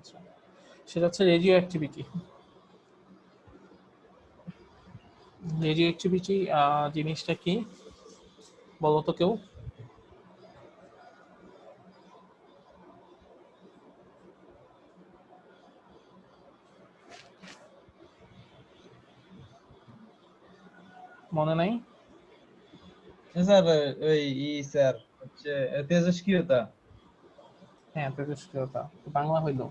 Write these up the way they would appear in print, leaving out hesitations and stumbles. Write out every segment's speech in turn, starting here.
আচ্ছা, সেটা হচ্ছে রেডিও অ্যাক্টিভিটি। রেডিও অ্যাক্টিভিটি জিনিসটা কি বলো তো কেউ? মনে নাই? স্যার ওই স্যার হচ্ছে তেজস্ক্রিয়তা। হ্যাঁ, তেজস্ক্রিয়তা বাংলা হইল।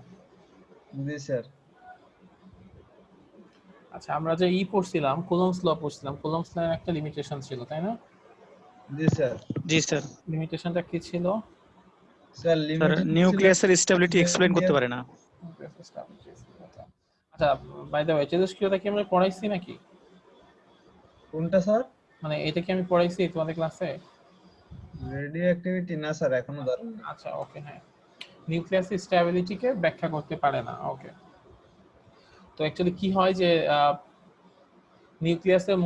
জি স্যার। আচ্ছা, আমরা যে পড়ছিলাম কুলম্বস ল পড়ছিলাম, কুলম্বস ল একটা লিমিটেশন ছিল তাই না? জি স্যার। জি স্যার। লিমিটেশনটা কি ছিল? স্যার স্যার লিমিটেশন ছিল নিউক্লিয়াসের স্টেবিলিটি এক্সপ্লেইন করতে নিউক্লিয়াস। পারে না। আচ্ছা, বাই দ্য ওয়ে তেজস্ক্রিয়তা কি আমরা পড়াইছি নাকি? কোনটা স্যার? মানে এটা কি আমি পড়াইছি তোমাদের ক্লাসে? রেডিও অ্যাক্টিভিটি না স্যার, এখনো ধরেন না। আচ্ছা, ওকে, হ্যাঁ। নিউক্লিয়াস স্ট্যাবিলিটিকে ব্যাখ্যা করতে পারে না, ওকে। তো অ্যাকচুয়ালি কি হয় যে নিউক্লিয়াসের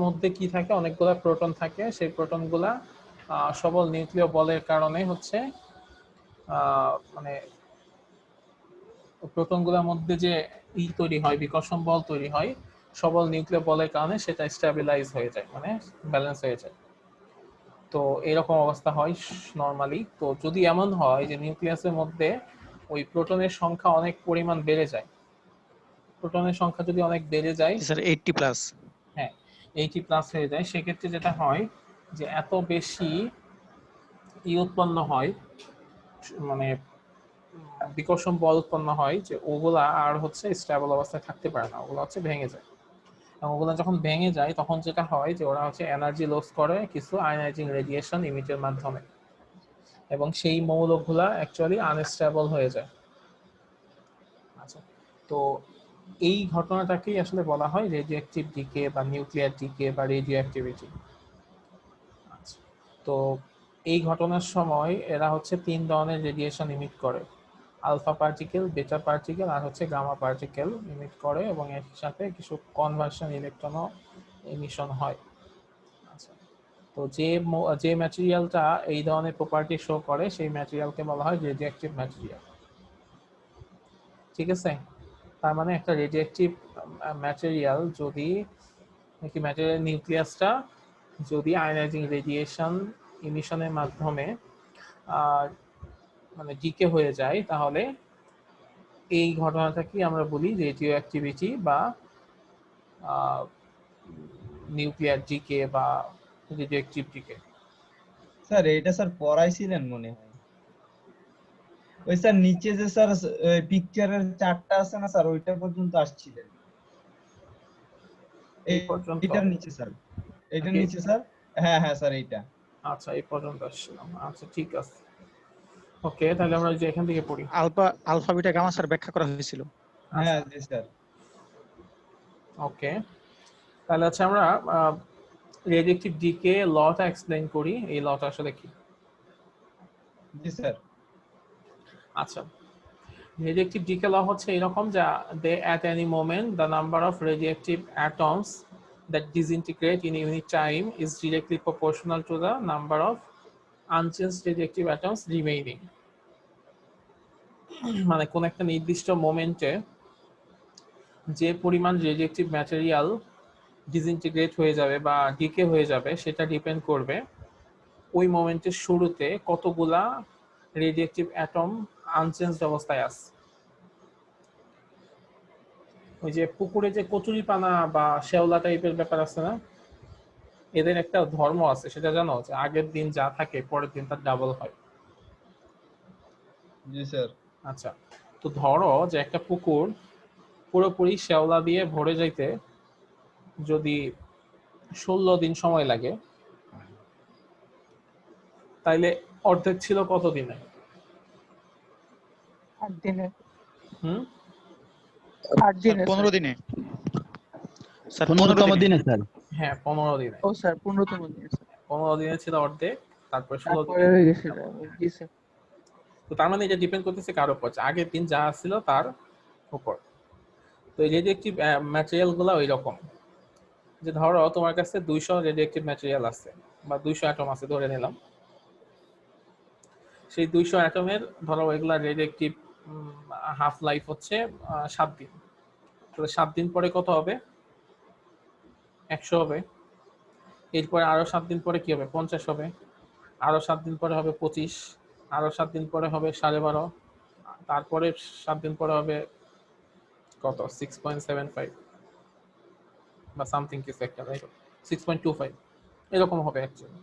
মধ্যে কি থাকে, অনেকগুলা প্রোটন থাকে। সেই প্রোটনগুলা সবল নিউক্লিয় বলের কারণে হচ্ছে মানে প্রোটনগুলোর মধ্যে যে তৈরি হয়, বিকর্ষণ বল তৈরি হয়, সবল নিউক্লিয় বলের কারণে সেটা স্ট্যাবিলাইজ হয়ে যায়, মানে ব্যালেন্স হয়ে যায়। তো এরকম অবস্থা হয় নরমালি। তো যদি এমন হয় যে নিউক্লিয়াসের মধ্যে ওই প্রোটনের সংখ্যা অনেক পরিমাণ বেড়ে যায়, প্রোটনের সংখ্যা যদি অনেক বেড়ে যায়, স্যার 80 প্লাস। হ্যাঁ 80+ হয়ে যায়, সেক্ষেত্রে যেটা হয় যে এত বেশি উৎপন্ন হয়, মানে বিকর্ষণ বল উৎপন্ন হয় যে ওগুলা আর হচ্ছে স্টেবল অবস্থায় থাকতে পারে না, ওগুলো হচ্ছে ভেঙে যায়। এবং ওগুলো যখন ভেঙে যায় তখন যেটা হয় যে ওরা হচ্ছে এনার্জি লস করে কিছু আয়নাইজিং রেডিয়েশন ইমিটের মাধ্যমে, এবং সেই মৌলগুলা অ্যাকচুয়ালি আনস্টেবল হয়ে যায়। আচ্ছা, তো এই ঘটনাটাকেই আসলে বলা হয় রেডিও অ্যাক্টিভ ডিকে বা নিউক্লিয়ার ডিকে বা রেডিও অ্যাক্টিভিটি। আচ্ছা, তো এই ঘটনার সময় এরা হচ্ছে 3 ধরনের রেডিয়েশন ইমিট করে, আলফা পার্টিকেল, বেটা পার্টিকেল আর হচ্ছে গামা পার্টিকেল ইমিট করে, এবং এর সাথে কিছু কনভার্সন ইলেকট্রনও এমিশন হয়। আচ্ছা, তো যে ম্যাটেরিয়ালটা এই ধরনের প্রপার্টি শো করে সেই ম্যাটেরিয়ালকে বলা হয় রেডিওঅ্যাক্টিভ ম্যাটেরিয়াল। ঠিক আছে, তার মানে একটা রেডিওঅ্যাক্টিভ ম্যাটেরিয়াল যদি নাকি ম্যাটেরিয়াল নিউক্লিয়াসটা যদি আয়নাইজিং রেডিয়েশন ইমিশনের মাধ্যমে মানে ডিকে হয়ে যায়, তাহলে এই ঘটনাটাকে আমরা বলি রেডিও অ্যাক্টিভিটি বা নিউক্লিয়ার ডিকে বা রেডিও অ্যাক্টিভ ডিকে। স্যার এইটা স্যার পড়াইছিলেন মনে হয়। ওই স্যার নিচে যে স্যার পিকচারের চার্টটা আছে না স্যার, ওইটা পর্যন্ত আসছিলেন। এই পর্যন্ত? এটার নিচে স্যার, এটার নাকি? নিচে স্যার। হ্যাঁ হ্যাঁ স্যার এইটা। আচ্ছা, এই পর্যন্ত আসছিলাম, আচ্ছা ঠিক আছে। ওকে, তাহলে আমরা যে এখান থেকে পড়ি। আলফা বিটা গামা স্যার ব্যাখ্যা করা হয়েছিল। হ্যাঁ জি স্যার। ওকে, তাহলে আচ্ছা আমরা রেডিওঅ্যাক্টিভ ডিকে লটা এক্সপ্লেইন করি, এই লটা আসলে কি। জি স্যার। আচ্ছা, রেডিওঅ্যাক্টিভ ডিকে ল হচ্ছে এরকম যে they at any moment the number of radioactive atoms that disintegrate in unit time is directly proportional to the number of unchanged radioactive atoms remaining. মানে কোন একটা নির্দিষ্ট মোমেন্টে যে পরিমাণ রেডিওঅ্যাক্টিভ ম্যাটেরিয়াল ডিসইন্টিগ্রেট হয়ে যাবে বা ডিকে হয়ে যাবে সেটা ডিপেন্ড করবে ওই মোমেন্টের শুরুতে কতগুলা রেডিওঅ্যাক্টিভ অ্যাটম আনচেঞ্জড অবস্থায় আছে। ওই যে পুকুরে যে কচুরিপানা বা শেওলা টাইপের ব্যাপার আছে না, এদের একটা ধর্ম আছে, সেটা জানো যে আগের দিন যা থাকে পরের দিন তার ডাবল হয়। জি স্যার। আচ্ছা, তো ধরো যে একটা পুকুর পুরোপুরি শেওলা দিয়ে ভরে যাইতে যদি 16 দিন সময় লাগে, তাইলে অর্ধেক ছিল কত দিনে? 8 দিনে। হুম, 8 দিনে 15 দিনে। স্যার 15তম দিনে স্যার। হ্যাঁ 15 দিনে। ও স্যার 15তম দিনে স্যার। 15 দিনে ছিল অর্ধেক, তারপরে 16 তারপরে দিনে। হয়ে গেছে। জি স্যার। তো তার মানে এটা ডিপেন্ড করতেছে কার উপর, আগের দিন যা ছিল তার উপর। তো এই রেডিওঅ্যাক্টিভ ম্যাটেরিয়াল গুলো ওই রকম, যে ধরো তোমার কাছে 200 রেডিওঅ্যাক্টিভ ম্যাটেরিয়াল আছে বা 200 অ্যাটম আছে ধরে নিলাম। সেই 200 অ্যাটমের ধরো এগুলা রেডিওঅ্যাক্টিভ হাফ লাইফ হচ্ছে 7 দিন। তাহলে 7 দিন পরে কত হবে? 100 হবে। এরপরে আরো 7 দিন পরে কি হবে? 50 হবে। আরো 7 দিন পরে হবে 25, আরো 7 দিন পরে হবে 12.5, তারপরে 7 দিন পরে হবে কত? 6.75 বা সামথিং কিছু একটা, রাইট? 6.25 এরকম হবে অ্যাকচুয়ালি।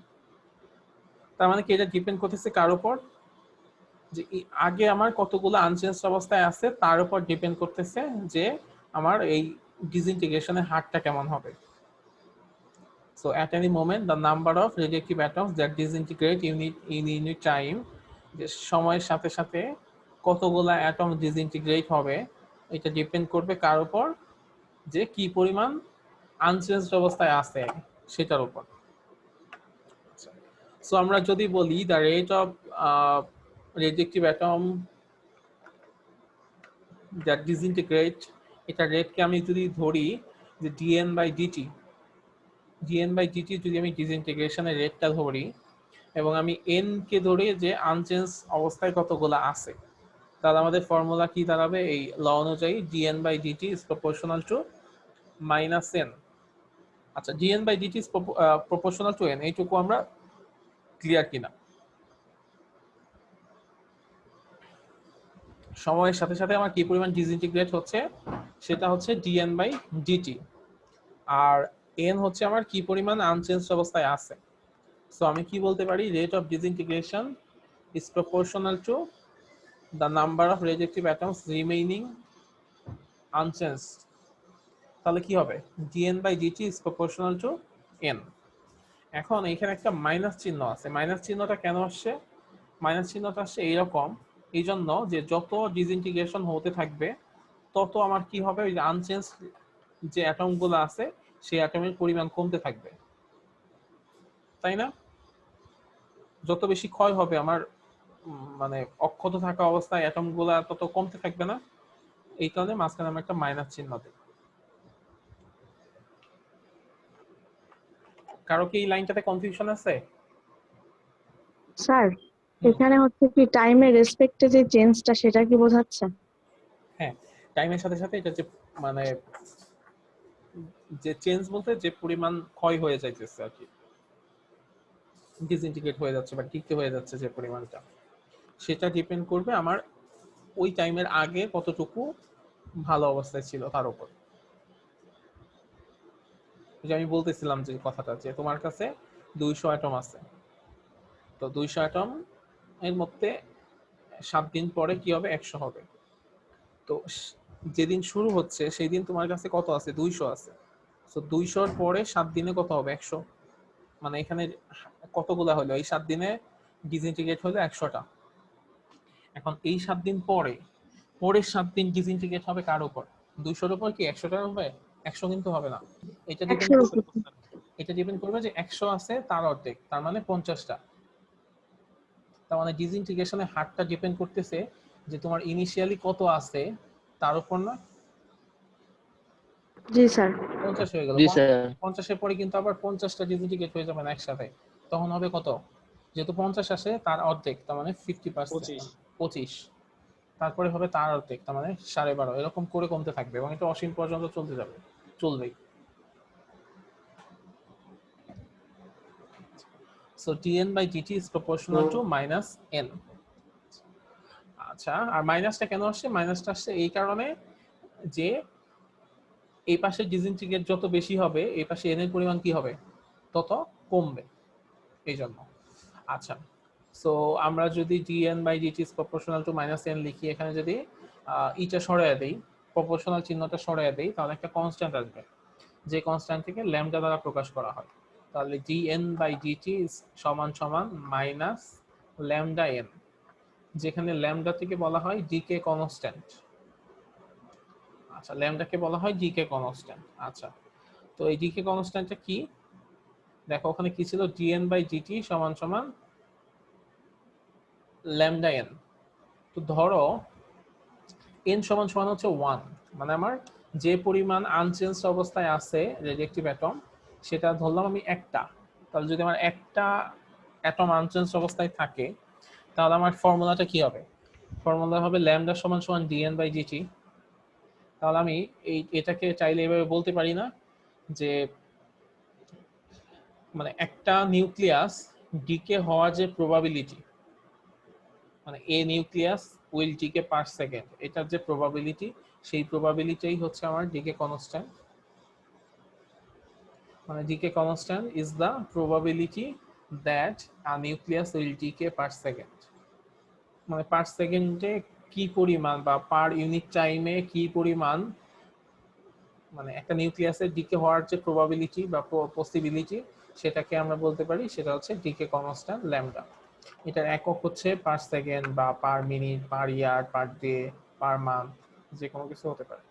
তার মানে কি এটা ডিপেন্ড করতেছে কার উপর? যে আগে আমার কতগুলো আনচেঞ্জ অবস্থায় আছে তার উপর ডিপেন্ড করতেছে যে আমার এই ডিসইন্টিগ্রেশনের হারটা কেমন হবে। So at any moment the number of radioactive atoms that disintegrate in unit time, যে সময়ের সাথে সাথে কতগুলা অ্যাটম ডিসইন্টিগ্রেট হবে এটা ডিপেন্ড করবে কার উপর? যে কি পরিমাণ আনচেঞ্জড অবস্থায় আছে সেটার উপর। সো আমরা যদি বলি the rate of radioactive atom that ডিসইন্টিগ্রেট, এটা রেটকে আমি যদি ধরি যে dN/dt, dN/dt যদি আমি ডিসইন্টিগ্রেশনের রেটটা ধরি এবং আমি n কে ধরি যে আনচেঞ্জ অবস্থায় কতগুলো আছে, তাহলে আমাদের ফর্মুলা কি দাঁড়াবে? এই ল অনুযায়ী dN/dt is proportional to minus n। আচ্ছা, dN/dt is proportional to n, এইটুকু আমরা ক্লিয়ার কিনা? সময়ের সাথে সাথে আমার কি পরিমাণ ডিসইন্টিগ্রেট হচ্ছে সেটা হচ্ছে dN/dt, আর n হচ্ছে আমার কি পরিমাণ আনচেঞ্জড অবস্থায় আছে। সো আমি কি বলতে পারি? Rate of disintegration is proportional to the number of radioactive atoms remaining unchanged। তাহলে কি হবে? dN/dt is proportional to n। এখন এখানে একটা মাইনাস চিহ্ন আছে। মাইনাস চিহ্নটা কেন আসছে? মাইনাস চিহ্নটা আসছে এইরকম, এই জন্য যে যত ডিসইন্টিগ্রেশন হতে থাকবে তত আমার কি হবে? ওই যে আনচেঞ্জ যে অ্যাটমগুলো আছে সেই অ্যাটমের পরিমাণ কমতে থাকবে, তাই না? যত বেশি ক্ষয় হবে আমার মানে অক্ষত থাকা অবস্থায় অ্যাটমগুলা তত কমতে থাকবে না। এই কারণে মাঝখানে আমরা একটা মাইনাস চিহ্ন দিই। কারো কি এই লাইনটাতে কনফিউশন আছে? স্যার, এখানে হচ্ছে কি টাইমের রেসপেক্টে যে চেঞ্জটা সেটা কি বোঝাচ্ছে? হ্যাঁ, টাইমের সাথে সাথে এটা যে মানে যে চেঞ্জ বলতে যে পরিমাণ ক্ষয় হয়ে যাইতেছে আর কি, ডিসইন্টিগ্রেট হয়ে যাচ্ছে বা ডিকে হয়ে যাচ্ছে যে পরিমাণটা, সেটা ডিপেন্ড করবে আমার ওই টাইমের আগে কতটুকু ভালো অবস্থায় ছিল তার উপর। যে আমি বলতেছিলাম যে কথাটা, যে তোমার কাছে 200 অ্যাটম আছে, তো 200 অ্যাটম এর মধ্যে 7 দিন পরে কি হবে? 100 হবে। তো যেদিন শুরু হচ্ছে সেই দিন তোমার কাছে কত আছে? 200 আছে। তো 200 পরে 7 দিনে কত হবে? 100। মানে এখানে কতগুলা হলো? এই 7 দিনে ডিসইন্টিগ্রেট হলো 100টা। এখন এই 7 দিন পরে পরের 7 দিন ডিসইন্টিগ্রেট হবে কার উপর? 200-র উপর কি 100টার হবে? 100 কিন্তু হবে না। এটা ডিপেন্ড 100 করবে, উপর। এটা ডিপেন্ড করবে যে 100 আছে তার অর্ধেক, তার মানে 50টা। তার মানে ডিসইন্টিগ্রেশনের হারটা ডিপেন্ড করতেছে যে তোমার ইনিশিয়ালি কত আছে তার উপর না? জি স্যার। 50 হয়ে গেল। জি স্যার। 50 এর পরে কিন্তু আবার 50টা ডিসইন্টিগ্রেট হয়ে যাবে না একসাথে, তখন হবে কত? যেহেতু 50 আসে তার অর্ধেক, তার মানে 50%, 25। তারপরে হবে তার অর্ধেক, তার মানে 12.5, এরকম করে কমতে থাকবে এবং এটা অসীম পর্যন্ত চলতে যাবে, চলবেই। So dN/dt is proportional to minus n। আচ্ছা, আর মাইনাসটা কেন আসছে? মাইনাসটা আসছে এই কারণে যে এই পাশে ডিসইন্টিগ্রেট যত বেশি হবে এই পাশে n এর পরিমাণ কি হবে? তত কমবে, এই জন্য। আচ্ছা, সো আমরা যদি dN/dt is proportional to minus n লিখি, এখানে যদি ইটা সরাইয়া দেই, প্রপোর্শনাল চিহ্নটা সরাইয়া দেই, তাহলে একটা কনস্ট্যান্ট আসবে, যে কনস্ট্যান্টটিকে ল্যামডা দ্বারা প্রকাশ করা হয়। তাহলে dN/dt সমান সমান মাইনাস ল্যামডা n, যেখানে ল্যামডা থেকে বলা হয় ডিকে কনস্ট্যান্ট। আচ্ছা, ল্যামডাকে বলা হয় ডিকে কনস্ট্যান্ট। আচ্ছা, তো এই ডিকে কনস্ট্যান্টটা কি? দেখো ওখানে কি ছিল? dN/dt সমান সমান ল্যামডা n। তো ধরো n সমান সমান হচ্ছে 1, মানে আমার যে পরিমাণ আনচেঞ্জড অবস্থায় আছে রেডিওঅ্যাক্টিভ অ্যাটম সেটা ধরলাম আমি একটা। তাহলে যদি আমার একটা অ্যাটম আনচেঞ্জ অবস্থায় থাকে, তাহলে আমার ফর্মুলাটা কি হবে? ফর্মুলা হবে ল্যামডা সমান সমান dN/dt। তাহলে আমি এটাকে চাইলে এভাবে বলতে পারি না যে মানে একটা নিউক্লিয়াস ডিকে হওয়ার যে প্রবাবিলিটি, মানে a nucleus will decay per second, এটার যে প্রবাবিলিটি, সেই প্রবাবিলিটিই হচ্ছে আমার ডিকে কনস্ট্যান্ট। মানে decay constant is the probability that a nucleus will decay per second. মানে পার সেকেন্ডে কি পরিমাণ বা পার ইউনিট টাইমে কি পরিমাণ মানে একটা নিউক্লিয়াসের ডিকে হওয়ার যে প্রবাবিলিটি বা পসিবিলিটি, সেটাকে আমরা বলতে পারি সেটা হচ্ছে ডিকে কনস্ট্যান্ট ল্যামডা। এটার একক হচ্ছে পার সেকেন্ড বা পার মিনিট, পার ইয়ার, পার ডে, পার মান্থ, যে কোনো কিছু হতে পারে।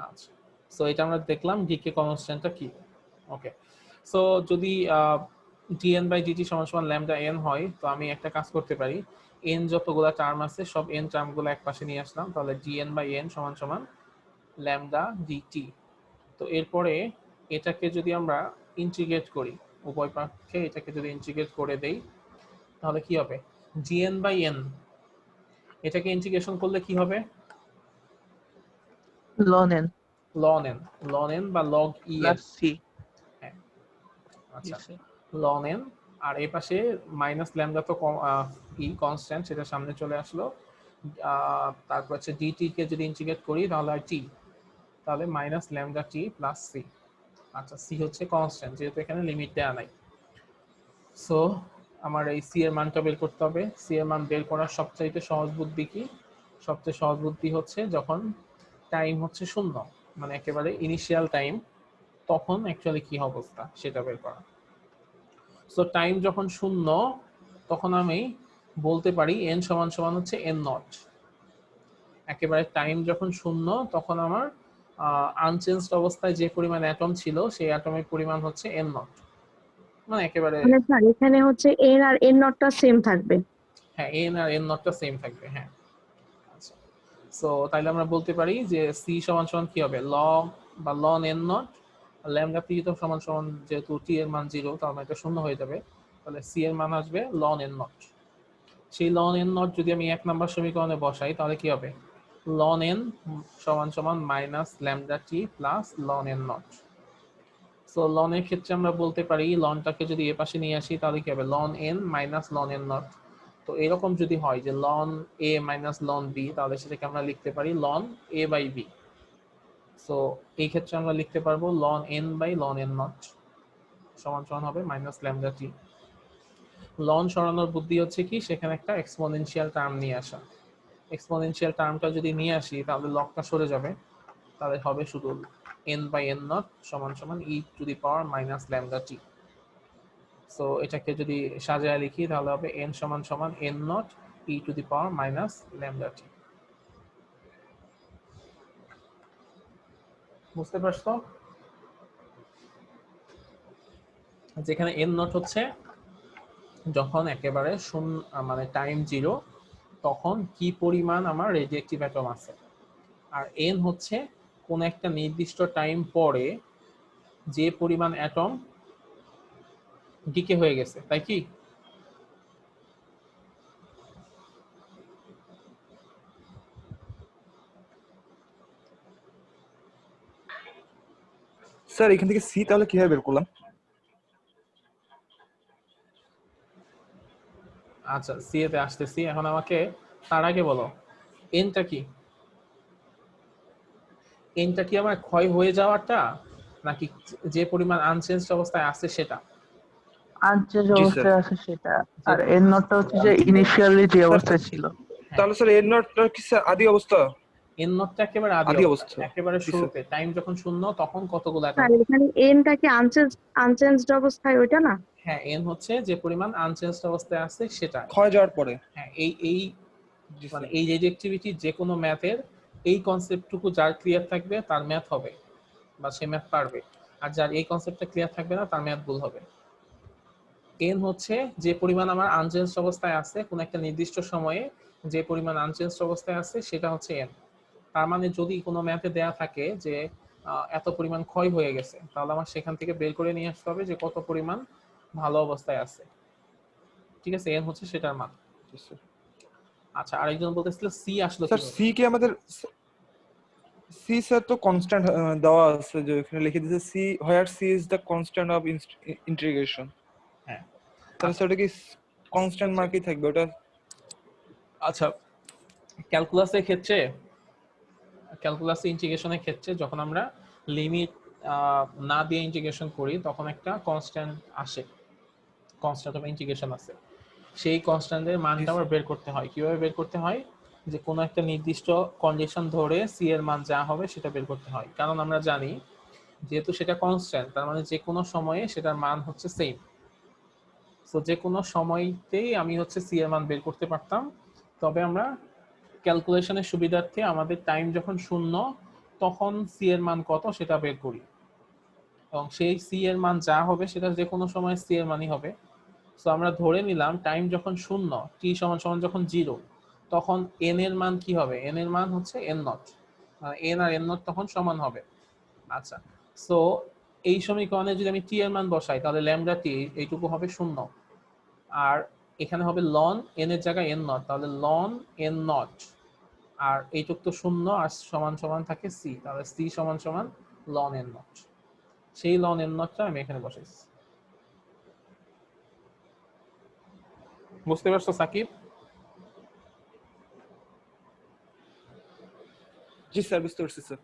আচ্ছা, সো এটা আমরা দেখলাম ডিকে কনস্ট্যান্টটা কি। ওকে, সো যদি dN/dt সমান সমান ল্যামডা n হয়, তো আমি একটা কাজ করতে পারি, n যতগুলা টার্ম আছে সব n টার্মগুলো এক পাশে নিয়ে আসলাম, তাহলে dN/n সমান সমান ল্যামডা dt। তো এরপরে এটাকে যদি আমরা ইন্টিগ্রেট করি, উভয় পক্ষে এটাকে যদি ইন্টিগ্রেট করে দেই, তাহলে কি হবে? dN/n, এটাকে ইন্টিগ্রেশন করলে কি হবে? ln n ln n বা log en। Plus C. হ্যাঁ, আচ্ছা, ln n, আর এই পাশে মাইনাস ল্যামডা তো কনস্ট্যান্ট, সেটা সামনে চলে আসলো। তারপর হচ্ছে dt কে যদি ইন্টিগ্রেট করি তাহলে হয় t, তাহলে minus lambda t plus C. আচ্ছা, সি হচ্ছে কনস্ট্যান্ট, যেহেতু এখানে লিমিট দেওয়া নাই। সো আমার এই সি এর মানটা বের করতে হবে। সি এর মান বের করার সবচাইতে সহজ বুদ্ধি কি? সবচেয়ে সহজ বুদ্ধি হচ্ছে যখন টাইম হচ্ছে 0, মানে একেবারে ইনিশিয়াল টাইম, তখন অ্যাকচুয়ালি কি অবস্থা সেটা বের করা। সো টাইম যখন 0, তখন আমি বলতে পারি n সমান সমান হচ্ছে n0। একেবারে টাইম যখন 0, তখন আমার আনচেঞ্জড অবস্থায় যে পরিমাণ অ্যাটম ছিল সেই অ্যাটমের পরিমাণ হচ্ছে n0। মানে একেবারে মানে স্যার এখানে হচ্ছে এন আর এন নটটা সেম থাকবে। হ্যাঁ, n আর n0টা সেম থাকবে। হ্যাঁ, আচ্ছা, সো তাইলে আমরা বলতে পারি যে c সমান সমান কি হবে? log বা ln n0, ল্যামডা p তো সমান সমান, যেহেতু t এর মান 0, তার মানে এটা 0 হয়ে যাবে, তাহলে c এর মান আসবে ln n0। সেই ln n0 যদি আমি 1 নাম্বার সমীকরণে বসাই, তাহলে কি হবে? ln n সমান সমান minus lambda t plus ln n0। So ln এর ক্ষেত্রে আমরা বলতে পারি লনটাকে যদি এ পাশে নিয়ে আসি, তাহলে কি হবে? ln n minus ln n0। তো এরকম যদি হয় যে ln a minus ln b, তাহলে সেটাকে আমরা লিখতে পারি ln a/b। সো এই ক্ষেত্রে আমরা লিখতে পারবো ln n/ln n0 সমান সমান হবে মাইনাস ল্যামডা t। লন সরানোর বুদ্ধি হচ্ছে কি? সেখানে একটা এক্সপোনেনশিয়াল টার্ম নিয়ে আসা। এক্সপোনেনশিয়াল টার্মটা যদি নিয়ে আসি, তাহলে লগটা সরে যাবে, তাহলে হবে শুধু n/n0 সমান সমান e to the power minus lambda t। So এটাকে যদি সাজায় লিখি, তাহলে হবে n সমান সমান n0 e to the power minus lambda t। বুঝতে পারছো? যেখানে n0 হচ্ছে যখন একেবারে শূন্য, মানে টাইম 0, তখন কি পরিমাণ আমার রেডিয়েক্টিভ অ্যাটম আছে। আর n হচ্ছে কোন একটা নির্দিষ্ট টাইম পরে যে পরিমাণ অ্যাটম ডিকে হয়ে গেছে, তাই কি? স্যার এখান থেকে সি তাহলে কিভাবে বের করলাম? আচ্ছা, সি এতে আসতেছি। এখন আমাকে তার আগে বলো এনটা কি? এনটা কি আমার ক্ষয় হয়ে যাওয়াটা, নাকি যে পরিমাণ আনচেঞ্জড অবস্থায় আছে সেটা? আনচেঞ্জ জি স্যার। অবস্থায় আছে সেটা, আর যে- এর নটটা হচ্ছে যে ইনিশিয়ালি যে অবস্থায় ছিল। তাহলে স্যার এর নটটা কি স্যার আদি অবস্থা? এন নটটা একেবারে আদি আদি অবস্থা, অবস্থা। একেবারে জি স্যার। শুরুতে টাইম যখন 0, তখন কতগুলো অ্যাটম? স্যার এখানে এনটা কি আনচেঞ্জড অবস্থায় ওইটা না? হ্যাঁ, এন হচ্ছে যে পরিমাণ আনচেঞ্জড অবস্থায় আছে সেটা। ক্ষয় যাওয়ার পরে। হ্যাঁ, এই জি মানে স্যার। এই রেডিয়েক্টিভিটি যে কোনো ম্যাথের এই কনসেপ্টটুকু যার ক্লিয়ার থাকবে তার ম্যাথ হবে বা সে ম্যাথ পারবে, আর যার এই কনসেপ্টটা ক্লিয়ার থাকবে না তার ম্যাথ ভুল হবে। এন হচ্ছে যে পরিমাণ আমার আনচেঞ্জড অবস্থায় আছে কোন একটা নির্দিষ্ট সময়ে, যে পরিমাণ আনচেঞ্জড অবস্থায় আছে সেটা হচ্ছে এন। তার মানে যদি কোনো ম্যাথে দেয়া থাকে যে এত পরিমাণ ক্ষয় হয়ে গেছে, তাহলে আমার সেখান থেকে বের করে নিয়ে আসতে হবে যে কত পরিমাণ ভালো অবস্থায় আছে। ঠিক আছে, এন হচ্ছে সেটার মান। জি স্যার। আচ্ছা, আরেকজন বলতেছিল সি আসলো স্যার কিভাবে? সি কি আমাদের সি স্যার তো কনস্ট্যান্ট দেওয়া আছে, যে এখানে লিখে দিয়েছে C where C is the constant of integration. হ্যাঁ, তাহলে আচ্ছা স্যার ওটা কি কনস্ট্যান্ট মার্কেই থাকবে ওটা? আচ্ছা, ক্যালকুলাসের ক্ষেত্রে, ক্যালকুলাস ইন্টিগ্রেশনের ক্ষেত্রে যখন আমরা লিমিট না দিয়ে ইন্টিগ্রেশন করি তখন একটা কনস্ট্যান্ট আসে, কনস্ট্যান্ট অফ ইন্টিগ্রেশন আছে। সেই কনস্ট্যান্টের জি মানটা আবার স্যার। বের করতে হয়। কিভাবে বের করতে হয়? যে কোনো একটা নির্দিষ্ট কন্ডিশন ধরে সি এর মান যা হবে সেটা বের করতে হয়, কারণ আমরা জানি যেহেতু সেটা কনস্ট্যান্ট তার মানে যে কোনো সময়ে সেটার মান হচ্ছে সেম। সো যে কোনো সময়তেই আমি হচ্ছে সি এর মান বের করতে পারতাম। তবে আমরা ক্যালকুলেশনের সুবিধার্থে আমাদের টাইম যখন শূন্য তখন সি এর মান কত সেটা বের করি, এবং সেই সি এর মান যা হবে সেটা যে কোনো সময় সি এর মানই হবে। সো আমরা ধরে নিলাম টাইম যখন শূন্য, টি সমান সমান যখন জিরো, তখন এন এর মান কি হবে? এন এর মান হচ্ছে এন নট, এন আর এন নট তখন সমান হবে। আচ্ছা, সো এই সমীকরণে যদি আমি টি এর মান বসাই তাহলে ল্যামডা টি এইটুকু হবে শূন্য, আর এখানে হবে লন এন এর জায়গায় এন নট, তাহলে লন এন নট, আর এইটুক তো শূন্য আর সমান সমান থাকে সি, তাহলে সি সমান সমান লন এন নট। সেই লন এন নটটা আমি এখানে বসাইছি। বুঝতে পারছো সাকিব? জি স্যার, বুঝতে পারছি স্যার।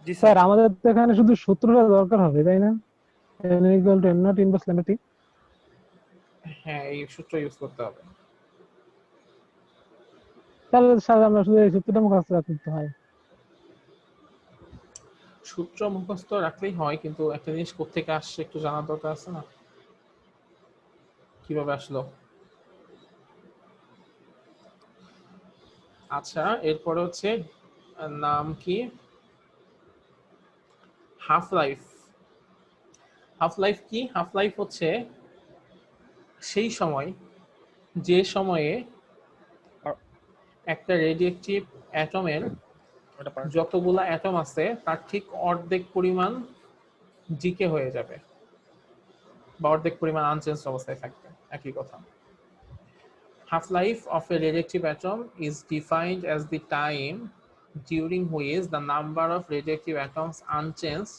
জি স্যার। স্যার আমাদের তো এখানে শুধু সূত্রটা দরকার হবে, তাই না? n equal to n not inverse lambda t। হ্যাঁ, এই সূত্র ইউজ করতে হবে। তাহলে স্যার আমরা শুধু এই সূত্রটা মুখস্থ রাখতে হয়। সূত্র মুখস্থ রাখলেই হয়, কিন্তু একটা জিনিস কোত্থেকে আসছে একটু জানার দরকার আছে না, কিভাবে আসলো। আচ্ছা, এরপরে হচ্ছে নাম কি, হাফ লাইফ। হাফ লাইফ কি? হাফ লাইফ হচ্ছে সেই সময় যে সময়ে একটা রেডিয়েক্টিভ অ্যাটমের ওটা পার্ট। যতগুলা অ্যাটম আছে তার ঠিক অর্ধেক পরিমাণ ডিকে হয়ে যাবে, বা অর্ধেক পরিমাণ আনচেঞ্জ অবস্থায় থাকবে, একই কথা। Half life of a radioactive atom is defined as the time during which the number of radioactive atoms unchanged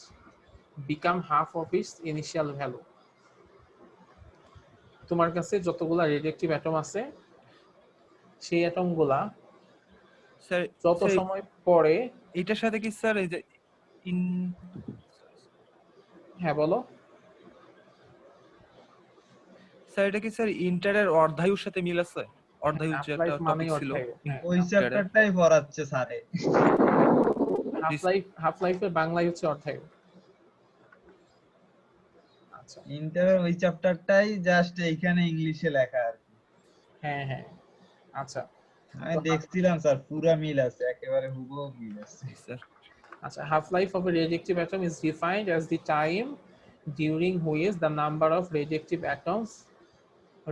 become half of its initial value. তোমার কাছে যতগুলা রেডিয়েক্টিভ অ্যাটম আছে সেই অ্যাটমগুলা স্যার যত স্যার সময় পরে, এইটার সাথে কি স্যার এই যে ইন হ্যাঁ বলো। স্যার এটা কি স্যার ইন্টারের অর্ধায়ুর সাথে মিল আছে? অর্ধায়ু হাফ যে একটা লাইফ টপিক মানেই ছিল অর্ধায়ু। হ্যাঁ, ওই ইন্টারে। চ্যাপ্টারটাই পড়াচ্ছে স্যারে। হাফ লাইফের বাংলায় হচ্ছে অর্ধায়ু। আচ্ছা, ইন্টারের ওই চ্যাপ্টারটাই জাস্ট এইখানে ইংলিশে লেখা আর কি। হ্যাঁ হ্যাঁ, আচ্ছা। আমি তো দেখছিলাম স্যার, পুরা মিল আছে, একেবারে হুবহু মিল আছে। জি স্যার। আচ্ছা, half life of a radioactive atom is defined as the time during which the number of radioactive atoms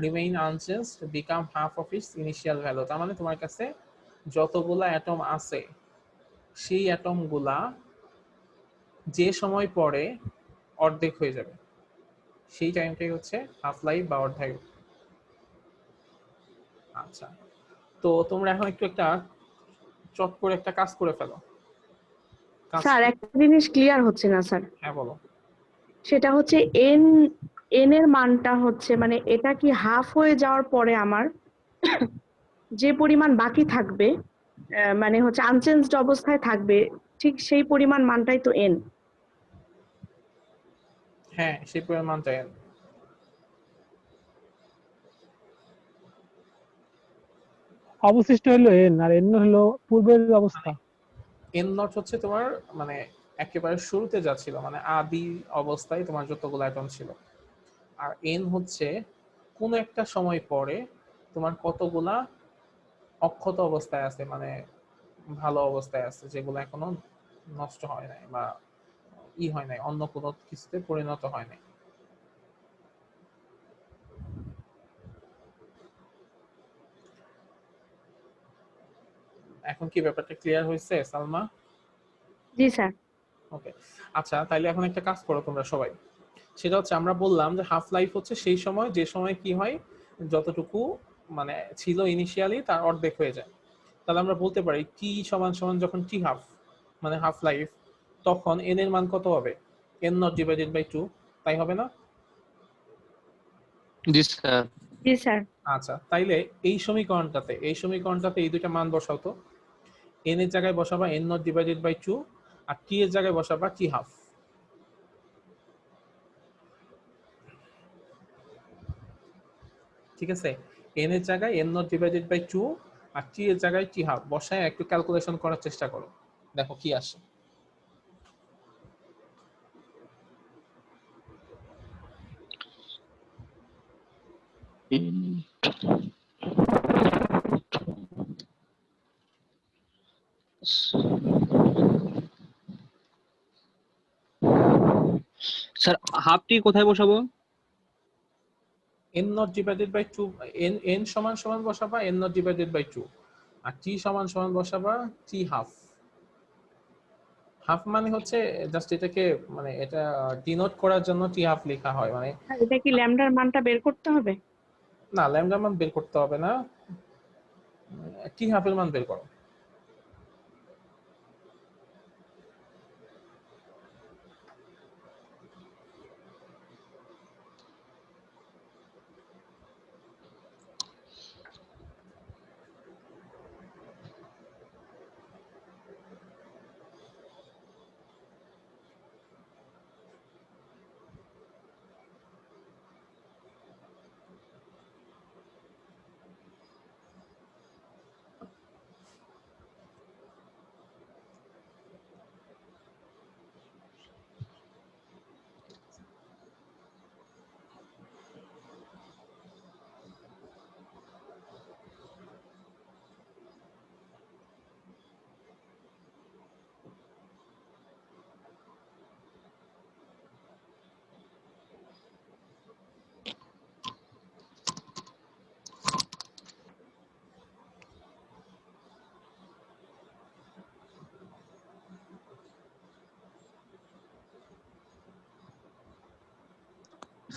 remain unchanged become half of its initial value। তার মানে তোমার কাছে যতগুলা অ্যাটম আছে সেই অ্যাটমগুলা যে সময় পরে অর্ধেক হয়ে যাবে, সেই টাইমটাই হচ্ছে হাফ লাইফ বা অর্ধায়ু। আচ্ছা, তো তোমরা এখন একটু একটা চট করে একটা কাজ করে ফেলো। কাজ স্যার কি? একটা জিনিস ক্লিয়ার হচ্ছে না স্যার, হ্যাঁ বলো। সেটা হচ্ছে এন এন এর মানটা হচ্ছে মানে এটা কি হাফ হয়ে যাওয়ার পরে আমার যে পরিমাণ বাকি থাকবে, মানে হচ্ছে আনচেঞ্জড অবস্থায় থাকবে, ঠিক সেই পরিমাণ মানটাই তো এন। হ্যাঁ, সেই পরিমাণটাই। অবশিষ্ট হলো n, আর n হলো পূর্বের অবস্থা। এন নট হচ্ছে তোমার মানে একেবারে শুরুতে যা ছিল, মানে আদি অবস্থায় তোমার যতগুলো অ্যাটম ছিল, আর এন হচ্ছে কোন একটা সময় পরে তোমার কতগুলা অক্ষত অবস্থায় আছে, মানে ভালো অবস্থায় আছে, যেগুলো এখনো নষ্ট হয় নাই বা হয় নাই, অন্য কোনো কিছুতে পরিণত হয় নাই। এখন কি ব্যাপারটা ক্লিয়ার হয়েছে সালমা? জি স্যার। ওকে, আচ্ছা তাইলে এখন একটা কাজ করো তোমরা সবাই। সেটা হচ্ছে আমরা বললাম যে হাফ লাইফ হচ্ছে সেই সময় যে সময় কি হয়, যতটুকু মানে ছিল ইনিশিয়ালি তার অর্ধেক হয়ে যায়। তাহলে আমরা বলতে পারি টি সমান সমান যখন টি হাফ মানে হাফ লাইফ, তখন এন এর মান কত হবে? এন নট ডিভাইডেড বাই 2, তাই হবে না? জি স্যার। জি স্যার। আচ্ছা, তাইলে এই সমীকরণটাতে এই দুইটা মান বসাও তো। এন এর জায়গায় বসাবা এন নট ডিভাইডেড বাই 2, আর টি এর জায়গায় বসাবা টি হাফ। ঠিক আছে, এন এর জায়গায় এন নট ডিভাইডেড বাই 2 আর টি এর জায়গায় টি হাফ বসায় একটু ক্যালকুলেশন করার চেষ্টা করো, দেখো কি আসে। স্যার হাফটি কোথায় বসাবো? N naught divided by 2, N সমান সমান বসাবা এন নট ডিভাইডেড বাই 2, আর টি সমান সমান বসাবা টি হাফ। হাফ মানে হচ্ছে জাস্ট এটাকে মানে এটা ডিনোট করার জন্য টি হাফ লেখা হয়, মানে স্যার, এটা কি ল্যামডার মানটা বের করতে হবে? না ল্যামডা মান বের করতে হবে না, টি হাফের মান বের করো।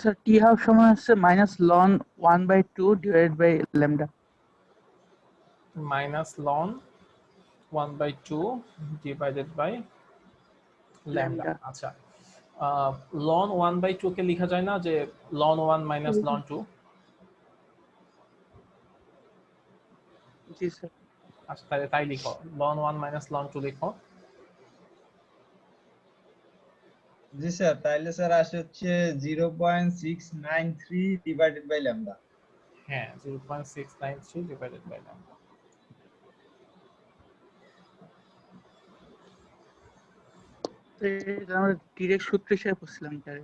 স্যার টি হাফ সমান হচ্ছে মাইনাস লন 1/2 ডিভাইডেড বাই ল্যামডা। মাইনাস লন 1/2 ডিভাইডেড বাই ল্যামডা। ল্যামডা। আচ্ছা, লন 1/2 কে লেখা যায় না যে লন 1 মাইনাস লন 2? জি স্যার। আচ্ছা তাহলে তাই লিখো, লন 1 মাইনাস লন 2 লিখো। জি স্যার, তাইলে স্যার আসে হচ্ছে 0.693 ডিভাইডেড বাই ল্যামডা। হ্যাঁ, 0.693 ডিভাইডেড বাই ল্যামডা। তো এটা আমরা ডিরেক্ট সূত্র হিসেবে পড়ছিলাম এটারে।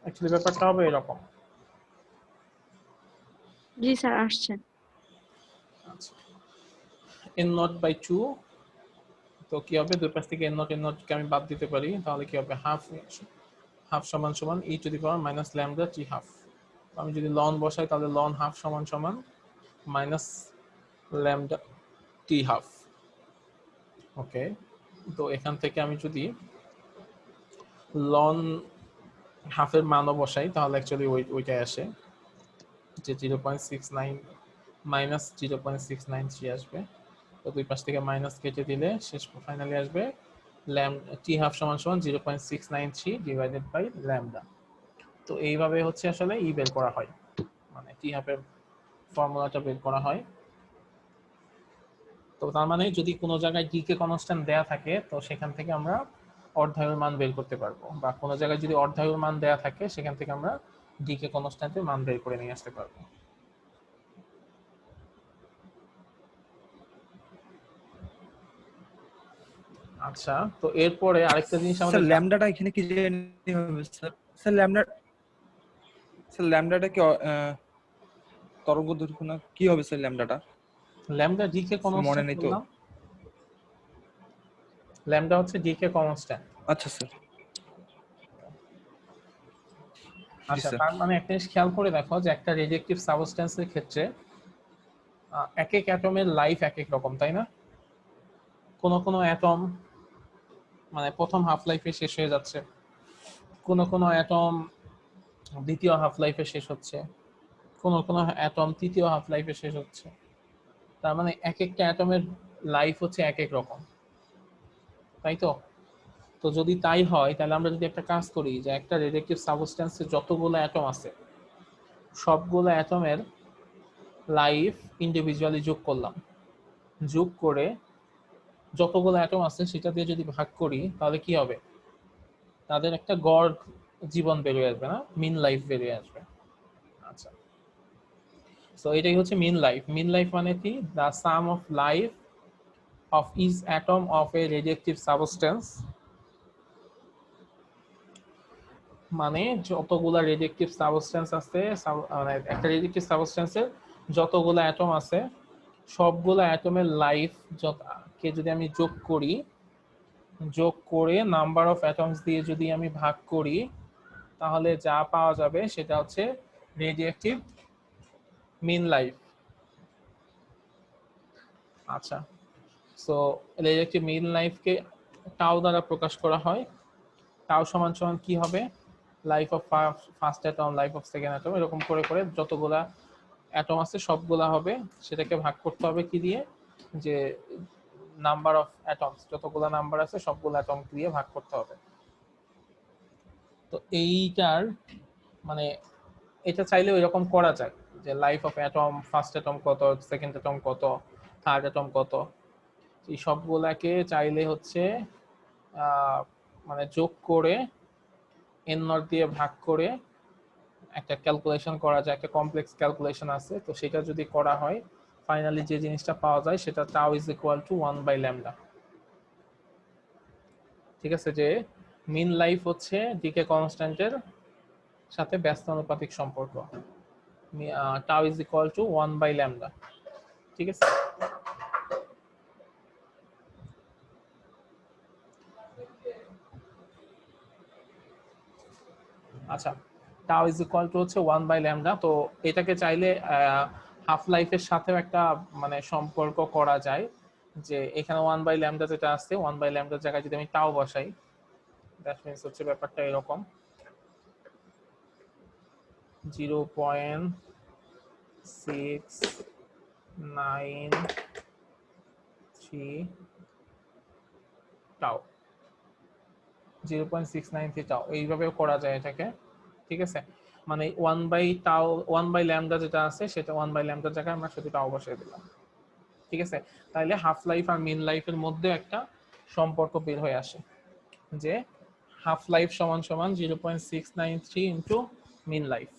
অ্যাকচুয়ালি ব্যাপারটা হবে এরকম। জি স্যার, আসছে। আচ্ছা, n নট বাই 2, তো কি হবে, দুই পাশ থেকে n নট কে আমি বাদ দিতে পারি, তাহলে কি হবে হাফ সমান সমান e to the power minus lambda t half. আমি যদি লন বসাই তাহলে লন হাফ সমান সমান মাইনাস ল্যামডা টি হাফ। ওকে, তো এখান থেকে আমি যদি লন হাফের মানও বসাই তাহলে অ্যাকচুয়ালি ওইটাই আসে যে 0.69 মাইনাস 0.693 আসবে। তো দুই পাশ থেকে মাইনাস কেটে দিলে শেষ ফাইনালি আসবে টি হাফ সমান সমান 0.693 ডিভাইডেড বাই ল্যামডা। তো এইভাবে হচ্ছে আসলে ই বের করা হয়, মানে টি হাফের ফর্মুলাটা বের করা হয়। তো তার মানে যদি কোনো জায়গায় ডি কে কনস্ট্যান্ট দেয়া থাকে তো সেখান থেকে আমরা অর্ধায়ুর মান বের করতে পারবো, বা কোনো জায়গায় যদি অর্ধায়ুর মান দেয়া থাকে সেখান থেকে আমরা ডি কে কনস্ট্যান্টের মান বের করে নিয়ে আসতে পারবো। আচ্ছা, তো এরপরে আরেকটা জিনিস স্যার আমাদের ল্যামডাটা এখানে কি জানি হবে স্যার? স্যার ল্যামডাটা কি তরঙ্গ দৈর্ঘ্য না কি হবে স্যার ল্যামডাটা? ল্যামডা ডিকে মনে কনস্ট্যান্ট নেই তো। বললাম, ল্যামডা হচ্ছে ডিকে কনস্ট্যান্ট। আচ্ছা স্যার। জি আচ্ছা, স্যার। তার মানে একটা জিনিস খেয়াল করে দেখো যে একটা রেডিয়েক্টিভ সাবস্টেন্সের ক্ষেত্রে এক এক অ্যাটমের লাইফ এক এক রকম, তাই না? কোনো কোনো অ্যাটম মানে প্রথম হাফ লাইফে শেষ হয়ে যাচ্ছে, কোনো কোনো অ্যাটম দ্বিতীয় হাফ লাইফে শেষ হচ্ছে, কোনো কোনো অ্যাটম তৃতীয় হাফ লাইফে শেষ হচ্ছে। তার মানে এক একটা অ্যাটমের লাইফ হচ্ছে এক এক রকম, তাই তো? তো যদি তাই হয় তাহলে আমরা যদি একটা কাজ করি যে একটা রেডিয়েক্টিভ সাবস্টেন্সে যতগুলো অ্যাটম আছে সবগুলো অ্যাটমের লাইফ ইন্ডিভিজুয়ালি যোগ করলাম, যোগ করে যতগুলো অ্যাটম আছে সেটা দিয়ে যদি ভাগ করি তাহলে কি হবে? তাদের একটা গড় জীবন বেরিয়ে আসবে না, মিন লাইফ বেরিয়ে আসবে। আচ্ছা, সো এটাই হচ্ছে মিন লাইফ। মিন লাইফ মানে কি? The sum of life of each atom of a radioactive substance, মানে যতগুলা রেডিয়েক্টিভ সাবস্টেন্স আছে, মানে একটা রেডিয়েক্টিভ সাবস্টেন্সের যতগুলা অ্যাটম আছে সবগুলা অ্যাটমের লাইফ কে যদি আমি যোগ করি, যোগ করে নাম্বার অফ অ্যাটমস দিয়ে যদি আমি ভাগ করি তাহলে যা পাওয়া যাবে সেটা হচ্ছে রেডিয়েক্টিভ মিন লাইফ। আচ্ছা, সো রেডিয়েক্টিভ মিন লাইফকে টাও দ্বারা প্রকাশ করা হয়। টাও সমান সমান কি হবে? Life of first atom, life of second atom, এরকম করে করে যতগুলা অ্যাটম আছে সবগুলা হবে, সেটাকে ভাগ করতে হবে কি দিয়ে? যে নাম্বার অফ অ্যাটমস, যতগুলা নাম্বার আছে সবগুলো অ্যাটম দিয়ে ভাগ করতে হবে। তো এইটার মানে এটা চাইলে এরকম করা যায় যে life of atom, first atom কত, সেকেন্ড অ্যাটম কত, থার্ড অ্যাটম কত, এই সবগুলাকে চাইলে হচ্ছে মানে যোগ করে এন নট দিয়ে ভাগ করে একটা ক্যালকুলেশন করা যায়, একটা কমপ্লেক্স ক্যালকুলেশন আছে। তো সেটা যদি করা হয় ফাইনালি যে জিনিসটা পাওয়া যায় সেটা টাউ ইজ ইকুয়াল টু 1/λ। ঠিক আছে, যে মিন লাইফ হচ্ছে ডিকে কনস্ট্যান্টের সাথে ব্যস্ত আনুপাতিক সম্পর্ক, টাউ ইজ ইকুয়াল টু 1/λ। ঠিক আছে, আচ্ছা, টাউ ইজ ইকুয়াল টু হচ্ছে 1/λ। তো এটাকে চাইলে হাফ লাইফের সাথেও একটা মানে সম্পর্ক করা যায়, যে এখানে 1/λ যেটা আছে 1/λ জায়গায় যদি আমি টাও বসাই দ্যাট মিন্স হচ্ছে ব্যাপারটা এরকম 0.693 টাও, 0.693 টাও, এইভাবেও করা যায় এটাকে। ঠিক আছে, মানে 1/λ যেটা আছে সেটা 1/λ জায়গায় আমরা শুধু টাও বসিয়ে দিলাম। ঠিক আছে, তাহলে হাফ লাইফ আর মিন লাইফের মধ্যে একটা সম্পর্ক বের হয়ে আসে যে হাফ লাইফ সমান সমান 0.693 ইন্টু মিন লাইফ।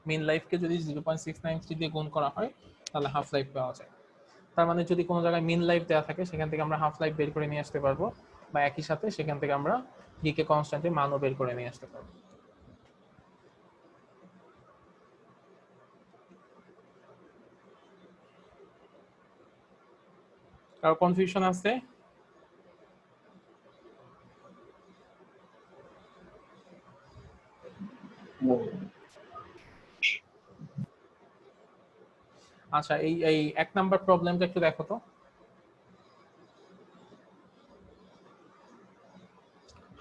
মিন লাইফকে যদি 0.693 দিয়ে গুণ করা হয় তাহলে হাফ লাইফ পাওয়া যায়। তার মানে যদি কোনো জায়গায় মিন লাইফ দেওয়া থাকে সেখান থেকে আমরা হাফ লাইফ বের করে নিয়ে আসতে পারবো, বা একই সাথে সেখান থেকে আমরা ডিকে কনস্ট্যান্টের মানও বের করে নিয়ে আসতে পারবো। কারো কনফিউশন আছে? আচ্ছা, এই এই এক নাম্বার প্রবলেমটা একটু দেখো তো।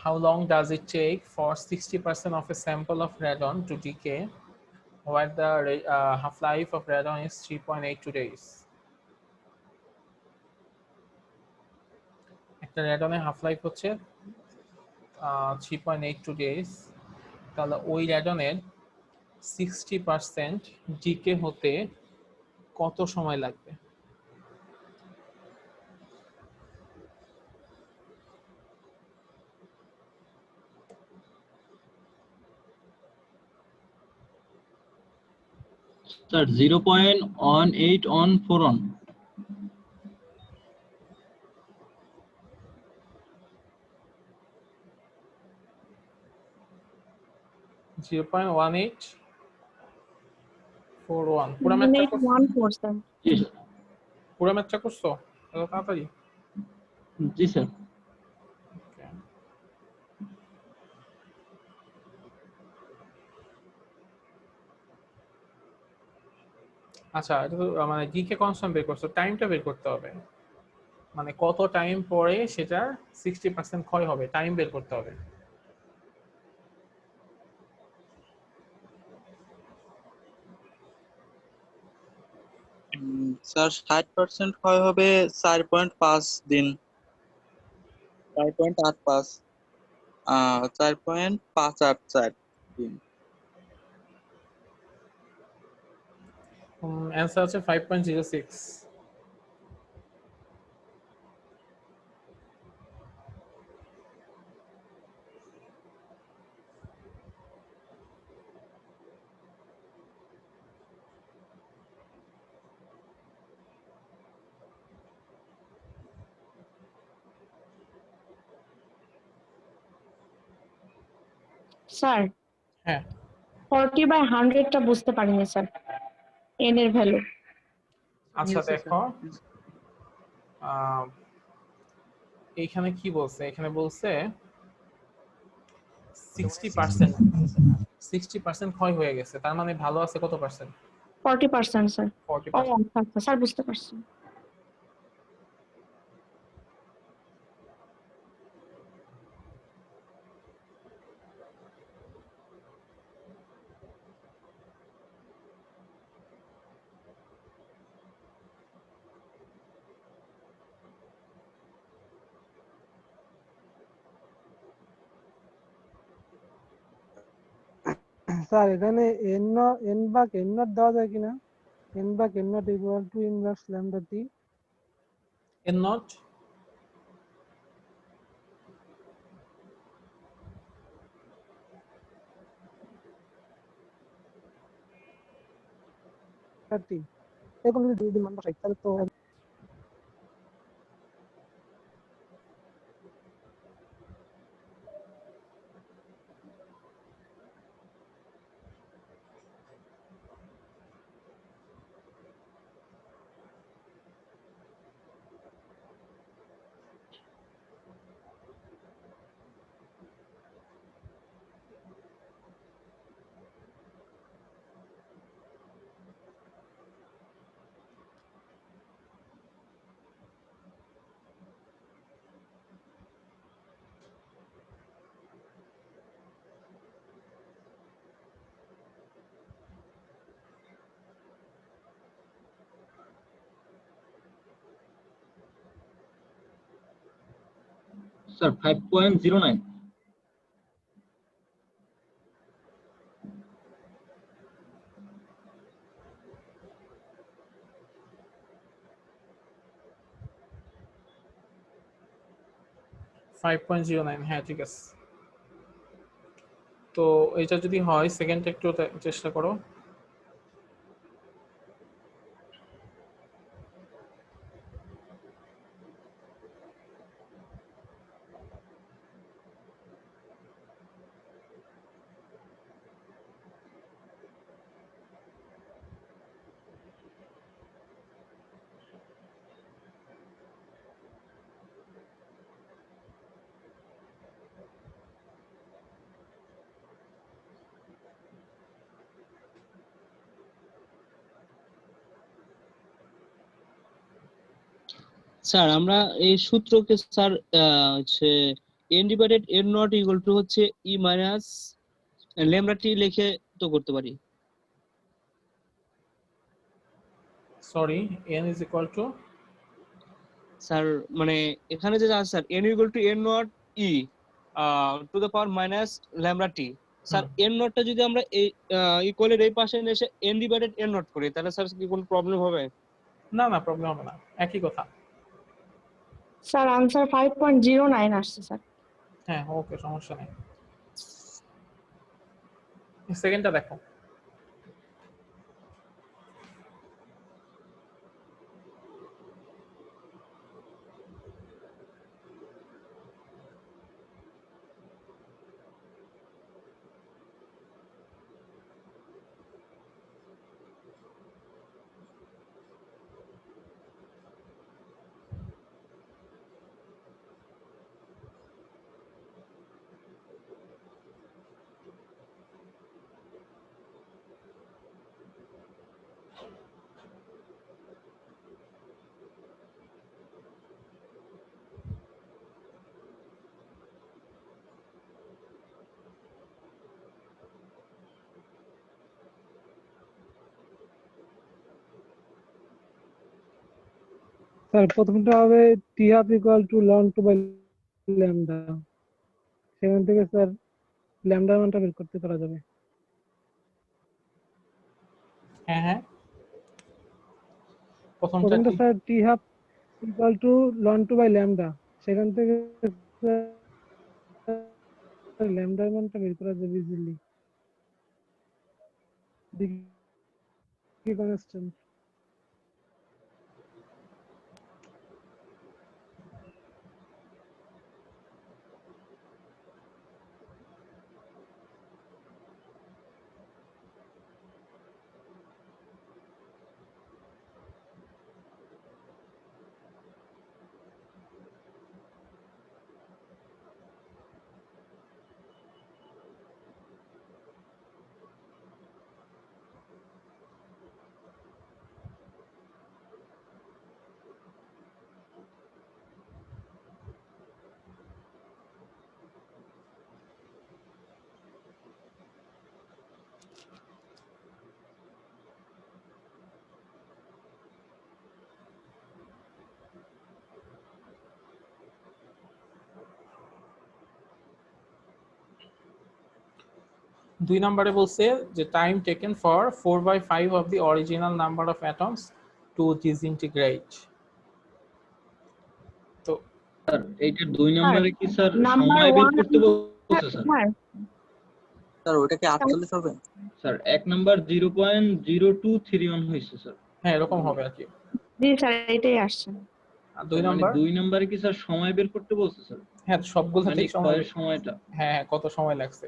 How long does it take for 60% of a sample of radon to decay where the half-life of radon is 3.82 days? একটা রেডনের হাফ লাইফ হচ্ছে 3.82 days, তাহলে ওই রেডনের 60% ডিকে হতে কত সময় লাগবে? স্যার 0.1814 0.18 4 1 পুরো ম্যাথটা করছো? 1.14 স্যার। জি স্যার। পুরো ম্যাথটা করছো এত তাড়াতাড়ি? জি স্যার। Okay. আচ্ছা, এটা তো মানে জিকে কনস্ট্যান্ট বের করছো, টাইমটা বের করতে হবে। মানে কত টাইম পরে সেটার 60% ক্ষয় হবে, টাইম বের করতে হবে। স্যার 60% ক্ষয় হবে 4.5 দিন, 4.85, 4.584 দিন। অ্যান্সার হচ্ছে 5.06। স্যার হ্যাঁ 40/100 টা বুঝতে পারিনি স্যার, n এর ভ্যালু। আচ্ছা দেখো, এইখানে কি বলছে, এখানে বলছে 60% ক্ষয় হয়ে গেছে, তার মানে ভালো আছে কত পার্সেন্ট? 40% স্যার। ও 40%। আচ্ছা আচ্ছা স্যার, বুঝতে পারছি। স্যার এখানে n ভাগ n নট দেওয়া যায় কিনা? n ভাগ n naught equal to inverse lambda T. এর নট টি এরকম যদি দুই দিন মান বসাই তাহলে তো স্যার 5.09। 5.09, হ্যাঁ ঠিক আছে। তো এটা যদি হয়, সেকেন্ডটা একটু চেষ্টা করো। স্যার আমরা এই সূত্রকে স্যার হচ্ছে n divided n naught equal two হচ্ছে e মাইনাস ল্যামডা টি লিখে তো করতে পারি। Sorry, n is equal to, sir মানে এখানে যে আছে sir n equal to n not e to the power minus lambda t. Sir n নটটা যদি আমরা এই ইকুয়ালের এই পাশে এসে n ডিভাইডেড n নট করি তাহলে স্যার কি কোনো প্রবলেম হবে? না না প্রবলেম হবে না, একই কথা। স্যার আনসার 5.09 আসছে স্যার। হ্যাঁ ওকে, সমস্যা নেই। সেকেন্ডটা দেখো। স্যার প্রথমটা হবে T half equal to loan 2 by lambda, সেখান থেকে স্যার ল্যামডার মানটা বের করতে পারা যাবে। হ্যাঁ হ্যাঁ, প্রথমটা প্রথমটা কি? Sir T half equal to loan 2 by lambda, সেখান থেকে ল্যামডার মানটা বের করা যাবে ইজিলি। কি কনস্ট্যান্ট? দুই নম্বরে বলছে যে time taken for 4/5 of the original number of atoms to disintegrate. তো স্যার এইটা 2 নম্বরে কি স্যার নাম্বার সময় বের 1 করতে বলছে স্যার? স্যার ওটা কি 48 হবে? স্যার 1 নাম্বার 0.0231 হইছে স্যার। হ্যাঁ এরকম হবে আর কি। জি স্যার এটাই আসছে। আর দুই মানে নাম্বার 2 নম্বরে কি স্যার সময় বের করতে বলছে স্যার? হ্যাঁ মানে সবগুলোতেই সময়, ক্ষয়ের সময়টা। হ্যাঁ হ্যাঁ কত সময় লাগছে।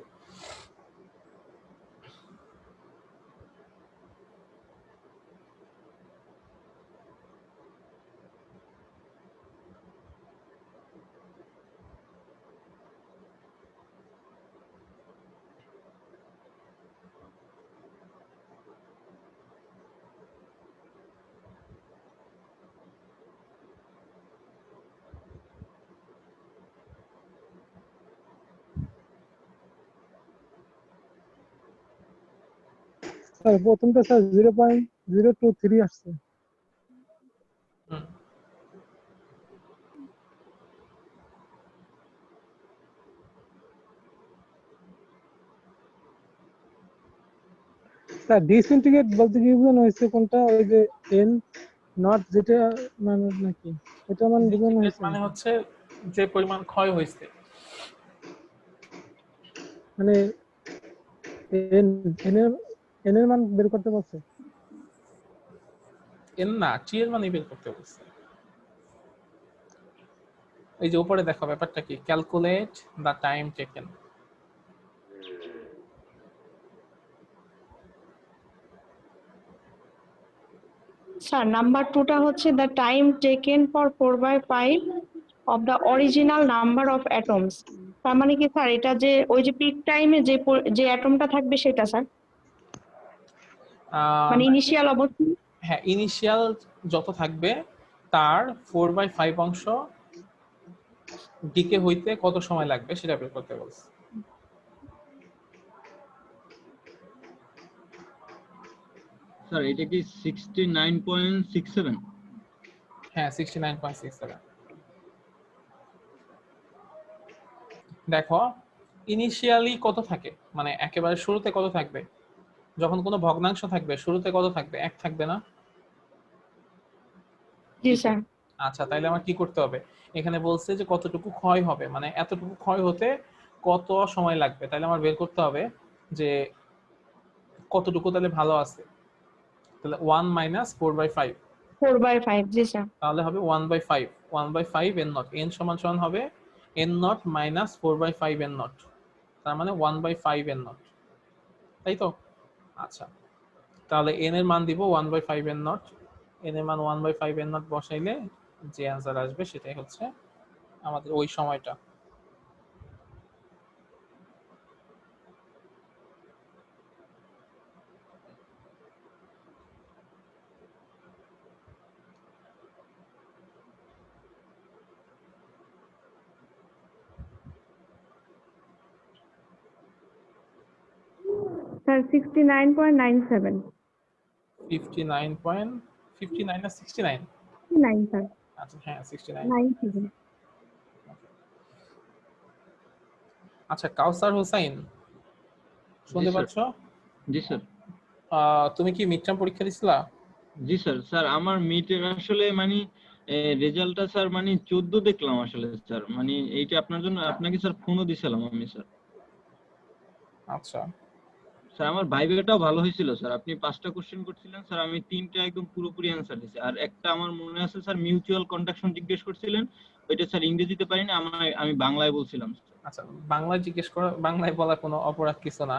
স্যার প্রথমটা স্যার 0.023 আসছে। হুম। স্যার ডিসইন্টিগ্রেট বলতে কি বোঝানো হয়েছে কোনটা? ওই যে এন নট যেটা মানে নাকি এটা মানে বোঝানো ডিসইন্টিগ্রেট হয়েছে? মানে হচ্ছে যে পরিমাণ ক্ষয় হয়েছে। মানে এন এন এর মান বের করতে বলছে? এন না, টি এর মানে বের করতে বলছে। এই যে উপরে দেখো ব্যাপারটা কি, calculate the time taken. Sir number 2টা হচ্ছে the time taken for 4/5 of the original number of atoms. তার মানে কি স্যার এটা যে ওই যে পিক টাইমে যে অ্যাটমটা থাকবে সেটা স্যার, মানে ইনিশিয়াল অবস্থা। হ্যাঁ ইনিশিয়াল যত থাকবে তার 4/5 অংশ ডিকে হইতে কত সময় লাগবে সেটা বের করতে বলছে। স্যার এটা কি 69.67? হ্যাঁ 69.67। দেখো ইনিশিয়ালি কত থাকে, মানে একেবারে শুরুতে কত থাকবে, যখন কোনো ভগ্নাংশ থাকবে শুরুতে কত থাকবে? 1 থাকবে না? জি স্যার। আচ্ছা তাইলে আমার কি করতে হবে, এখানে বলছে যে কতটুকু ক্ষয় হবে, মানে এতটুকু ক্ষয় হতে কত সময় লাগবে, তাহলে আমার বের করতে হবে যে কতটুকু তাহলে ভালো আছে। তাহলে 1 মাইনাস 4/5, 4/5 জি স্যার। তাহলে হবে 1/5, 1/5 n নট, n সমান সমান হবে n not minus 4/5 n not, তার মানে 1/5 n নট, তাই তো? আচ্ছা তাহলে n এর মান দিব 1/5 n নট, n এর মান 1/5 n নট বসাইলে যে অ্যান্সার আসবে সেটাই হচ্ছে আমাদের ওই সময়টা। স্যার 69.97। 59.59 না 69? 9 স্যার। আচ্ছা হ্যাঁ 69। 97। আচ্ছা কাউসার হোসাইন শুনতে স্যার। পাচ্ছ? জি স্যার। তুমি কি মিডটার্ম পরীক্ষা দিছিলা? জি স্যার। স্যার আমার মিটের আসলে মানে রেজাল্টটা স্যার মানে 14 দেখলাম আসলে স্যার, মানে এইটা আপনার জন্য আপনাকে স্যার ফোনও দিছিলাম আমি স্যার। আচ্ছা স্যার আমার ভাইভাটাও ভালো হয়েছিল স্যার, আপনি 5টা কোশ্চেন করছিলেন স্যার, আমি 3টা একদম পুরোপুরি অ্যান্সার দিয়েছি, আর একটা আমার মনে আছে স্যার মিউচুয়াল কন্ট্রাকশন জিজ্ঞেস করছিলেন, ওইটা স্যার ইংরেজিতে পারিনি, আমি বাংলায় বলছিলাম স্যার। আচ্ছা বাংলায় জিজ্ঞেস করা, বাংলায় বলা কোনো অপরাধ কিছু না,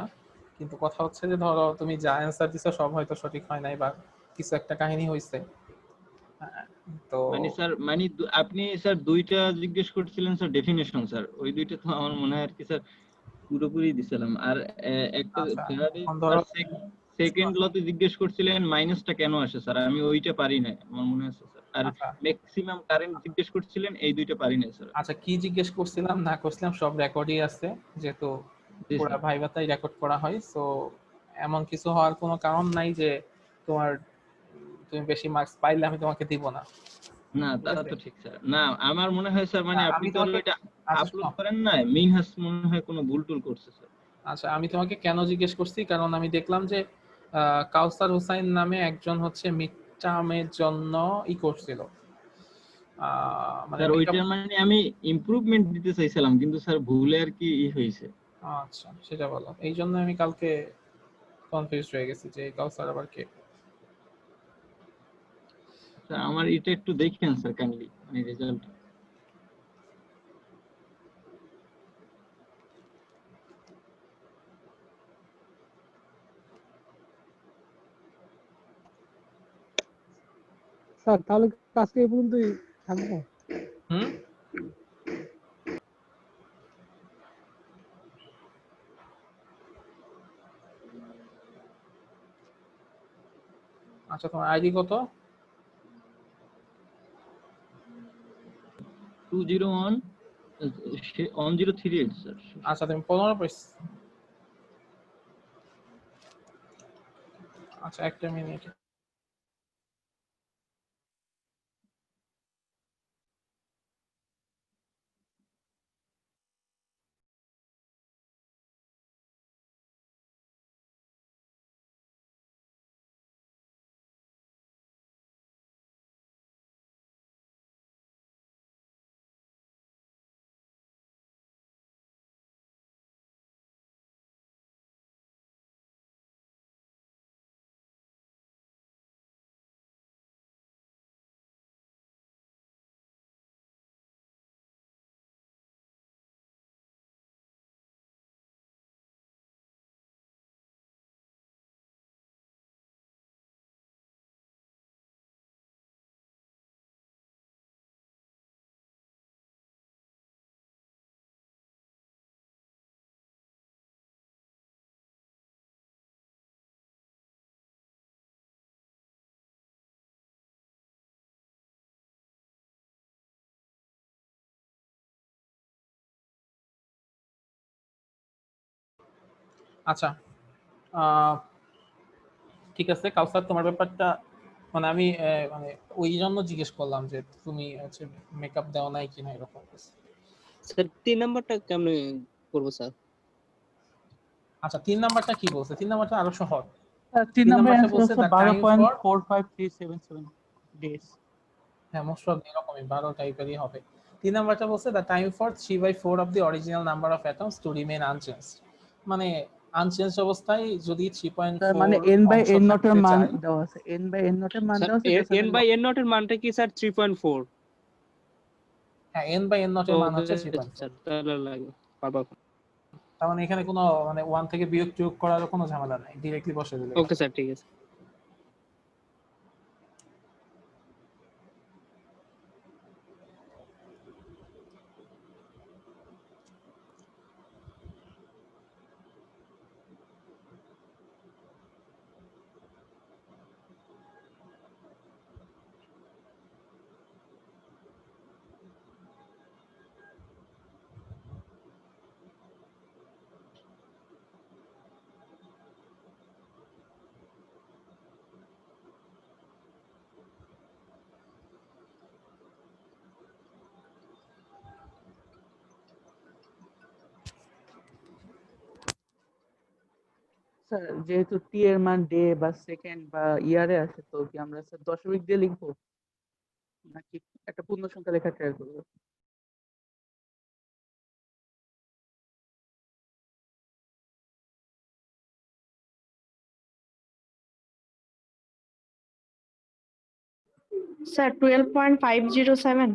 কিন্তু কথা হচ্ছে যে ধরো তুমি যা অ্যান্সার দিছো সব হয়তো সঠিক হয় নাই বা কিছু একটা কাহিনী হয়েছে। তো মানে স্যার মানে আপনি স্যার 2টা জিজ্ঞেস করছিলেন স্যার ডেফিনেশন স্যার, ওই 2টা তো আমার মনে হয় আর কি স্যার পুরোপুরি দিছিলাম। আর একটা আচ্ছা ফ্যারাডে এখন স্যার ধরো সেকেন্ড লতে জিজ্ঞেস করছিলেন মাইনাসটা কেন আসে স্যার, আমি ওইটা পারি না আমার মনে আছে স্যার। আর আচ্ছা ম্যাক্সিমাম কারেন্ট জিজ্ঞেস করছিলেন, এই 2টা পারি না স্যার। আচ্ছা কি জিজ্ঞেস করছিলাম না করছিলাম সব রেকর্ডই আছে, যেহেতু জি পুরো স্যার। ভাইভাটাই রেকর্ড করা হয়, সো এমন কিছু হওয়ার কোনো কারণ নাই যে তোমার তুমি বেশি মার্কস পাইলে আমি তোমাকে দিব না, না ঠিক তা আছে? তো ঠিক স্যার, না আমার মনে হয় স্যার মানে আপনি আমি তো তোমাকে এটা আচ্ছা আপলোড শোনো, করেন না, মিনহাস মনে হয় কোনো ভুল টুল করছে স্যার। আচ্ছা আমি তোমাকে কেন জিজ্ঞেস করছি, কারণ আমি দেখলাম যে কাউসার হুসাইন নামে একজন হচ্ছে মিড টার্মের জন্য করছিল, মানে স্যার মেকআপ। ওইটা মানে আমি ইমপ্রুভমেন্ট দিতে চাইছিলাম কিন্তু স্যার ভুলে আর কি হয়েছে। আচ্ছা সেটা বলো, এই জন্য আমি কালকে কনফিউজ হয়ে গেছি যে এই কাউসার আবার কে। স্যার আমার এটা একটু দেখেন স্যার কাইন্ডলি মানে রেজাল্ট। স্যার তাহলে আজকে এই পর্যন্তই থাকবো। হুম আচ্ছা তোমার আইডি কত? 2011038 স্যার। আচ্ছা তুমি 15 পেয়েছ। আচ্ছা একটা মিনিট। আচ্ছা ঠিক আছে কাউসার, তোমার ব্যাপারটা মানে আমি মানে ওই জন্য জিজ্ঞেস করলাম যে তুমি হচ্ছে মেকআপ দেওয়া নাই কিনা এরকম কিছু। স্যার 3 নাম্বারটা কেমনে করব স্যার? আচ্ছা 3 নাম্বারটা কি বলছে? 3 নাম্বারটা আরো সহজ। 3 তিন নাম্বার নাম্বারটা অ্যান্সার বলছে হচ্ছে দ্য টাইম ফর, 12.45377 ডেজ। হ্যাঁ মোস্ট অফ এরকমই 12 টাইপেরই হবে। 3 নাম্বারটা বলছে the time for 3/4 of the original number of atoms to remain unchanged, মানে আনচেঞ্জ অবস্থায় যদি তার 3.4 মানে n বাই অংশ n নট এর থাকতে মান চায়। দেওয়া আছে, n বাই n নট এর মান স্যার দেওয়া আছে, that's n by n not এর মানটা কি স্যার 3.4? হ্যাঁ n বাই n নট এর মান হচ্ছে ওকে 3.4। স্যার তাহলে লাগে পারবো। তার মানে এখানে কোনো মানে 1 থেকে বিয়োগ টিয়োগ করার কোনো ঝামেলা নাই, ডিরেক্টলি বসে দিলে। ওকে স্যার ঠিক আছে। স্যার যেহেতু টি এর মান ডে বা সেকেন্ড বা ইয়ারে আসে, তো কি আমরা স্যার দশমিক দিয়ে লিখবো নাকি একটা পূর্ণ সংখ্যা লেখা ট্রাই করবো? স্যার 12.507।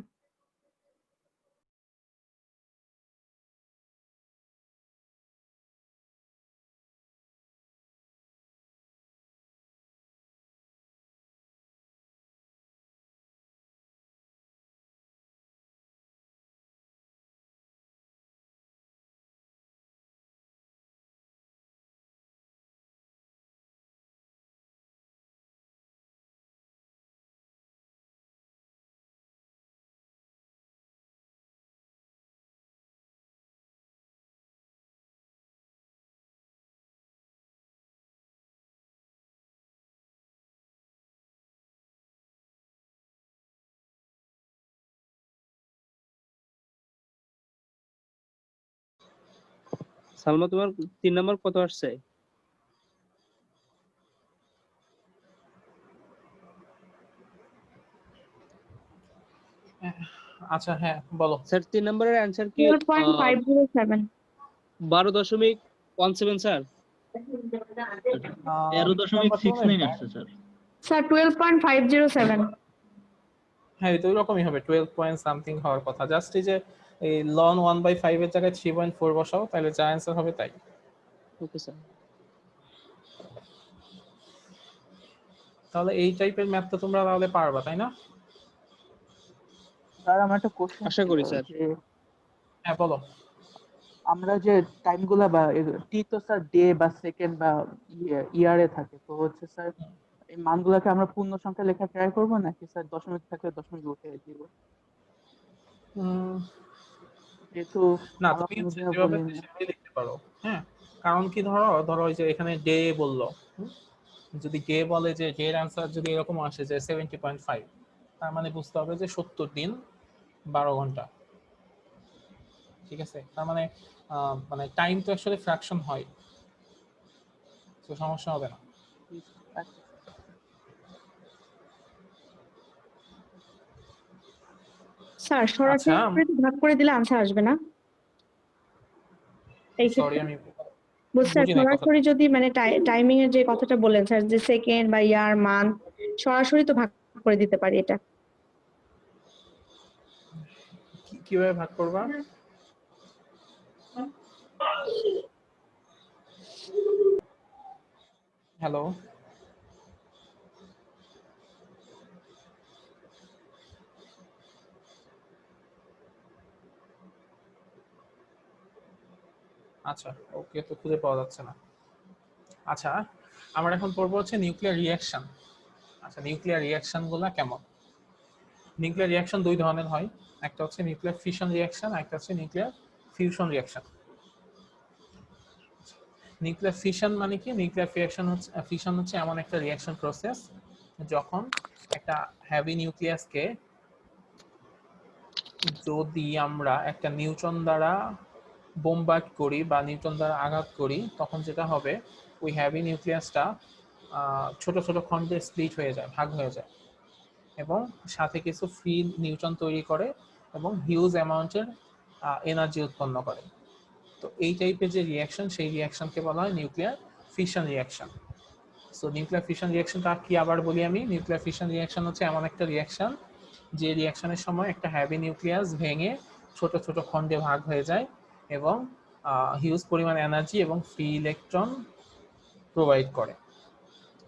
সালমা, তোমার 3 নাম্বার কত আসছে? আচ্ছা হ্যাঁ বলো। স্যার 3 নাম্বারের অ্যানসার কি 12.507। 12.17 স্যার? 13.69 আসছে স্যার। স্যার 12.507। হ্যাঁ এটা ওই রকমই হবে, 12 পয়েন্ট সামথিং হওয়ার কথা। জাস্ট এই যে এই লন 1/5 এর জায়গায় 3.4 বসাও, তাহলে যা অ্যান্সার হবে তাই। Okay sir. তাহলে এই টাইপের ম্যাথ তো তোমরা তাহলে পারবা তাই না? স্যার আমার একটা কোশ্চেন আশা করি স্যার। হ্যাঁ বলো। আমরা যে টাইম গুলা বা টি তো স্যার ডে বা সেকেন্ড বা ইয়ারে থাকে, তো হচ্ছে স্যার এই মানগুলাকে আমরা পূর্ণ সংখ্যা লেখা ট্রাই করবো নাকি স্যার দশমিক থাকলে দশমিক উঠে দিব? যেহেতু না আলাপ তুমি বুঝে যেভাবে বলেন। সেভাবে লিখতে পারো। হ্যাঁ কারণ কি, ধরো ধরো ওই যে এখানে ডে বললো, যদি ডে বলে যে ডে এর অ্যান্সার যদি এরকম আসে যে 70.5, তার মানে বুঝতে হবে যে 70 দিন 12 ঘন্টা। ঠিক আছে, তার মানে মানে টাইম তো আসলে ফ্র্যাকশন হয়, তো সমস্যা হবে না। স্যার সরাসরি আচ্ছা ভাগ করে দিলে আনসার আসবে না এই সরি ক্ষেত্রে? আমি স্যার বুঝি নাই কথা। সরাসরি যদি মানে টাইমিং এর যে কথাটা বললেন স্যার, যে সেকেন্ড বা ইয়ার মান সরাসরি তো ভাগ করে দিতে পারি এটা। কিভাবে ভাগ করবা? হ্যালো আচ্ছা ওকে, তো খুঁজে পাওয়া যাচ্ছে না। আচ্ছা আমরা এখন পড়বো হচ্ছে নিউক্লিয়ার রিঅ্যাকশন। আচ্ছা নিউক্লিয়ার রিঅ্যাকশন গুলা কেমন? নিউক্লিয়ার রিঅ্যাকশন দুই ধরনের হয়, একটা হচ্ছে নিউক্লিয়ার ফিশন রিঅ্যাকশন, একটা হচ্ছে nuclear fusion reaction. Nuclear fission মানে কি? নিউক্লিয়ার ফিশন হচ্ছে এমন একটা রিঅ্যাকশন প্রসেস যখন একটা হেভি নিউক্লিয়াসকে যদি আমরা একটা নিউট্রন দ্বারা বোমবার্ড করি বা নিউট্রন দ্বারা আঘাত করি, তখন যেটা হবে ওই হেভি নিউক্লিয়াসটা ছোট ছোট খণ্ডে স্প্লিট হয়ে যায়, ভাগ হয়ে যায়, এবং সাথে কিছু ফ্রি নিউট্রন তৈরি করে এবং হিউজ অ্যামাউন্টের এনার্জি উৎপন্ন করে। তো এই টাইপের যে রিঅ্যাকশন, সেই রিঅ্যাকশনকে বলা হয় nuclear fission reaction. So nuclear fission রিঅ্যাকশনটা কি আবার বলি আমি, নিউক্লিয়ার ফিশন রিঅ্যাকশন হচ্ছে এমন একটা রিঅ্যাকশন যে রিঅ্যাকশনের সময় একটা হ্যাভি নিউক্লিয়াস ভেঙে ছোট ছোট খণ্ডে ভাগ হয়ে যায় এবং হিউজ পরিমাণ এনার্জি এবং ফ্রি ইলেকট্রন প্রোভাইড করে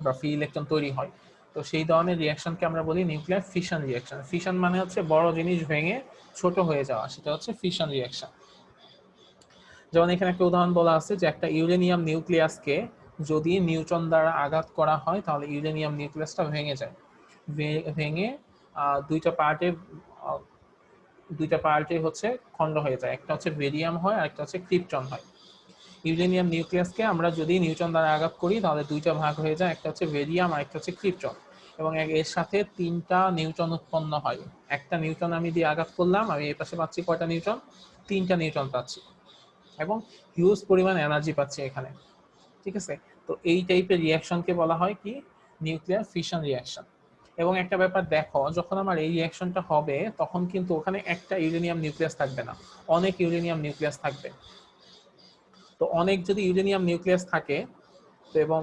বা ফ্রি ইলেকট্রন তৈরি হয়। তো সেই ধরনের রিঅ্যাকশনকে আমরা বলি নিউক্লিয়ার ফিশন রিঅ্যাকশন। ফিশন মানে হচ্ছে বড় জিনিস ভেঙে ছোট হয়ে যাওয়া, সেটা হচ্ছে ফিশন রিঅ্যাকশন। যেমন এখানে একটা উদাহরণ বলা আছে যে একটা ইউরেনিয়াম নিউক্লিয়াসকে যদি নিউট্রন দ্বারা আঘাত করা হয় তাহলে ইউরেনিয়াম নিউক্লিয়াসটা ভেঙে যায়, ভেঙে দুইটা পার্টে হচ্ছে খণ্ড হয়ে যায়, একটা হচ্ছে বেরিয়াম হয় আর একটা হচ্ছে ক্রিপ্টন হয়। ইউরেনিয়াম নিউক্লিয়াসকে আমরা যদি নিউট্রন দ্বারা আঘাত করি তাহলে দুইটা ভাগ হয়ে যায়, একটা হচ্ছে বেরিয়াম আর একটা হচ্ছে ক্রিপ্টন, এবং এর সাথে 3টা নিউট্রন উৎপন্ন হয়। একটা নিউট্রন আমি দিয়ে আঘাত করলাম, আমি এই পাশে পাচ্ছি কয়টা নিউট্রন? 3টা নিউট্রন পাচ্ছি এবং হিউজ পরিমাণ এনার্জি পাচ্ছি এখানে। ঠিক আছে, তো তো এই টাইপের রিঅ্যাকশনকে বলা হয় কি নিউক্লিয়ার ফিশন রিঅ্যাকশন। এবং একটা ব্যাপার দেখো, যখন আমার এই রিঅ্যাকশনটা হবে তখন কিন্তু ওখানে একটা ইউরেনিয়াম নিউক্লিয়াস থাকবে না, অনেক ইউরেনিয়াম নিউক্লিয়াস থাকবে। তো অনেক যদি ইউরেনিয়াম নিউক্লিয়াস থাকে তো এবং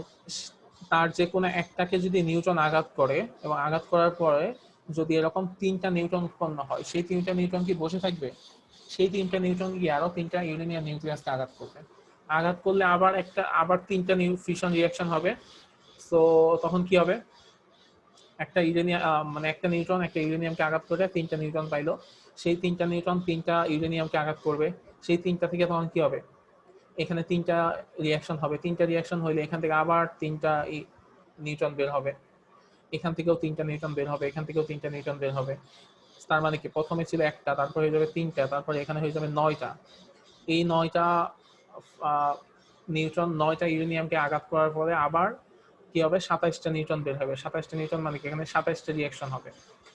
তার যে কোনো একটাকে যদি নিউট্রন আঘাত করে এবং আঘাত করার পরে যদি এরকম 3টা নিউট্রন উৎপন্ন হয়, সেই 3টা নিউট্রন কি বসে থাকবে? সেই 3টা নিউট্রন গিয়ে আরো 3টা ইউরেনিয়াম নিউক্লিয়াসকে আঘাত করবে। আঘাত করলে আবার 3টা ফিশন রিঅ্যাকশন হবে। সো তখন কি হবে? একটা ইউরেনিয়াম মানে একটা নিউট্রন একটা ইউরেনিয়ামকে আঘাত করে 3টা নিউট্রন পাইলো, সেই 3টা নিউট্রন 3টা ইউরেনিয়ামকে আঘাত করবে, সেই 3টা থেকে তখন কি হবে? এখানে 3টা রিঅ্যাকশন হবে। 3টা রিঅ্যাকশন হইলে এখান থেকে আবার 3টা নিউট্রন বের হবে, এখান থেকেও 3টা নিউট্রন বের হবে, এখান থেকেও 3টা নিউট্রন বের হবে। তার মানে কি প্রথমে ছিল একটা, তারপর হয়ে যাবে 3টা, তারপরে এখানে হয়ে যাবে 9টা। এই 9টা নিউট্রন 9টা ইউরেনিয়ামকে আঘাত করার পরে আবার কি হবে? 27টা নিউট্রন বের হবে। 27টা নিউট্রন মানে কি এখানে 27টা রিঅ্যাকশন হবে।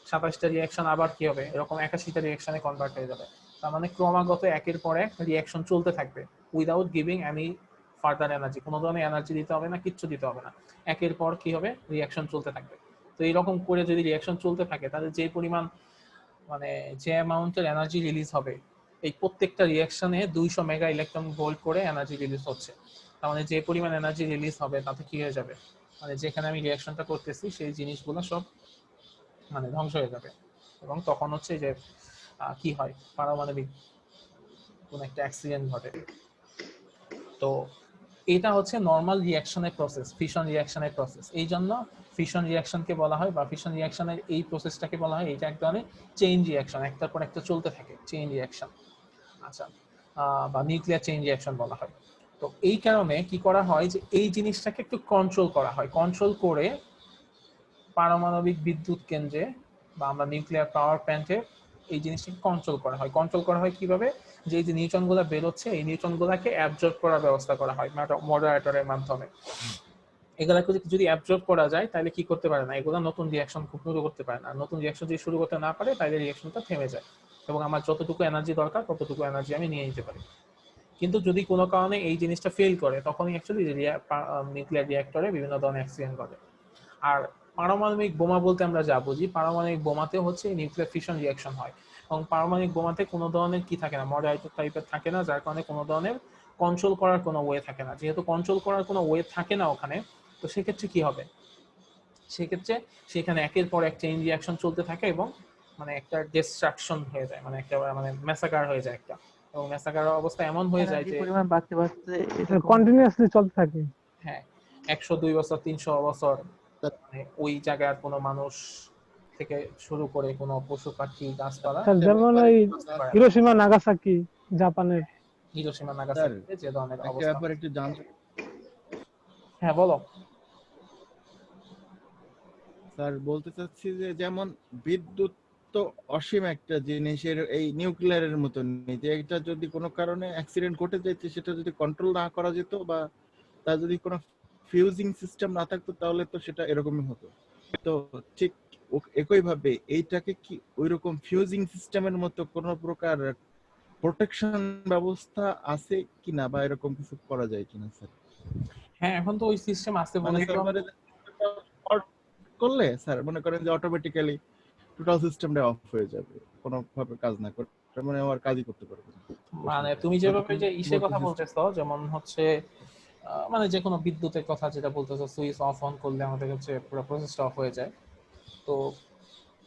27টা রিঅ্যাকশন আবার কি হবে? এরকম 81টা রিঅ্যাকশনে কনভার্ট হয়ে যাবে। তার মানে ক্রমাগত একের পর এক রিঅ্যাকশন চলতে থাকবে without giving any further energy. কোনো ধরনের এনার্জি দিতে হবে না, কিচ্ছু দিতে হবে না, একের পর কি হবে? রিঅ্যাকশন চলতে থাকবে। তো এইরকম করে যদি রিঅ্যাকশন চলতে থাকে তাহলে যে পরিমাণ মানে যে অ্যামাউন্টের এনার্জি রিলিজ হবে, এই প্রত্যেকটা রিঅ্যাকশনে 200 মেগা ইলেকট্রন ভোল্ট করে এনার্জি রিলিজ হচ্ছে। তার মানে যে পরিমাণ এনার্জি রিলিজ হবে তাতে কি হয়ে যাবে? মানে যেখানে আমি রিঅ্যাকশনটা করতেছি সেই জিনিসগুলো সব মানে ধ্বংস হয়ে যাবে। এবং তখন হচ্ছে যে কি হয়? পারমাণবিক কোন একটা অ্যাক্সিডেন্ট ঘটে। তো এটা হচ্ছে নর্মাল রিঅ্যাকশনের প্রসেস, ফিশন রিঅ্যাকশনের প্রসেস। এই জন্য ফিশন রিঅ্যাকশনকে বলা হয় বা ফিশন রিঅ্যাকশনের এই প্রসেসটাকে বলা হয়, এটা এক ধরনের চেইন রিঅ্যাকশন, একটার পর একটা চলতে থাকে, চেইন রিঅ্যাকশন। আচ্ছা, বা নিউক্লিয়ার চেইন রিঅ্যাকশন বলা হয়। তো এই কারণে কি করা হয় যে এই জিনিসটাকে একটু কন্ট্রোল করা হয়, কন্ট্রোল করে পারমাণবিক বিদ্যুৎ কেন্দ্রে বা আমরা নিউক্লিয়ার পাওয়ার প্ল্যান্টে এই জিনিসটাকে কন্ট্রোল করা হয়। কন্ট্রোল করা হয় কিভাবে? যে এই যে নিউট্রনগুলো বেরোচ্ছে এই নিউট্রনগুলোকে অ্যাবজর্ব করার ব্যবস্থা করা হয় মডারেটরের মাধ্যমে। এগুলাকে যদি অ্যাবজর্ব করা যায় তাহলে কি করতে পারে না, এগুলো নতুন রিঅ্যাকশন শুরু করতে পারে না। নতুন রিঅ্যাকশন যদি শুরু করতে না পারে তাহলে রিঅ্যাকশনটা থেমে যায় এবং আমার যতটুকু এনার্জি দরকার ততটুকু এনার্জি আমি নিয়ে নিতে পারি। কিন্তু যদি কোনো কারণে এই জিনিসটা ফেল করে তখনই অ্যাকচুয়ালি নিউক্লিয়ার রিঅ্যাক্টরে বিভিন্ন ধরনের অ্যাক্সিডেন্ট ঘটে। আর পারমাণবিক বোমা বলতে আমরা যা বুঝি, পারমাণবিক বোমাতে হচ্ছে নিউক্লিয়ার ফিশন রিঅ্যাকশন হয় এবং পারমাণবিক বোমাতে কোনো ধরনের কি থাকে না, মডারেটর টাইপের থাকে না, যার কারণে কোনো ধরনের কন্ট্রোল করার কোনো ওয়ে থাকে না। যেহেতু কন্ট্রোল করার কোনো ওয়ে থাকে না ওখানে, তো সেক্ষেত্রে কি হবে? সেক্ষেত্রে সেখানে একের পর এক চেইন রিঅ্যাকশন চলতে থাকে এবং মানে একটা ডিস্ট্রাকশন হয়ে যায়, মানে একটা মানে ম্যাসাকার হয়ে যায় একটা। এবং ম্যাসাকার অবস্থা এমন হয়ে যায় এনার্জি যে পরিমাণ বাড়তে বাড়তে এরকম কন্টিনিউয়াসলি চলতে থাকে। হ্যাঁ 102 বছর 300 বছর মানে ওই জায়গার কোনো মানুষ থেকে শুরু করে কোনো পশু পাখি গাছপালা স্যার যেমন ওই হিরোশিমা নাগাসাকি জাপানের। হিরোশিমা স্যার নাগাসাকিতে যে ধরনের একটা অবস্থা। ব্যাপার একটু জানতে, হ্যাঁ বলো। স্যার বলতে চাচ্ছি যে যেমন বিদ্যুৎ তো অসীম একটা জিনিসের, এই নিউক্লিয়ারের মতন নেই যে এটা যদি কোনো কারণে অ্যাক্সিডেন্ট ঘটে যেত সেটা যদি কন্ট্রোল না করা যেত বা তার যদি কোনো ফিউজিং সিস্টেম না থাকতো তাহলে তো সেটা এরকমই হতো। তো ঠিক একইভাবে এইটাকে কি ওইরকম ফিউজিং সিস্টেমের মতো কোনো প্রকার প্রোটেকশন ব্যবস্থা আছে কিনা বা এরকম কিছু করা যায় কিনা স্যার? হ্যাঁ এখন তো ওই সিস্টেম আছে মানে বলেই তো সার্ভারে করলে স্যার মনে করেন যে অটোমেটিক্যালি টোটাল সিস্টেমটা অফ হয়ে যাবে কোনো ভাবে কাজ না করে, মানে আমার কাজই করতে পারবে না। মানে তুমি যেভাবে যে ইসের কথা বলতেছো, যেমন হচ্ছে মানে যে কোনো বিদ্যুতের কথা যেটা বলতেছো, সুইচ অফ অন করলে আমাদের হচ্ছে পুরো প্রসেসটা অফ হয়ে যায়। তো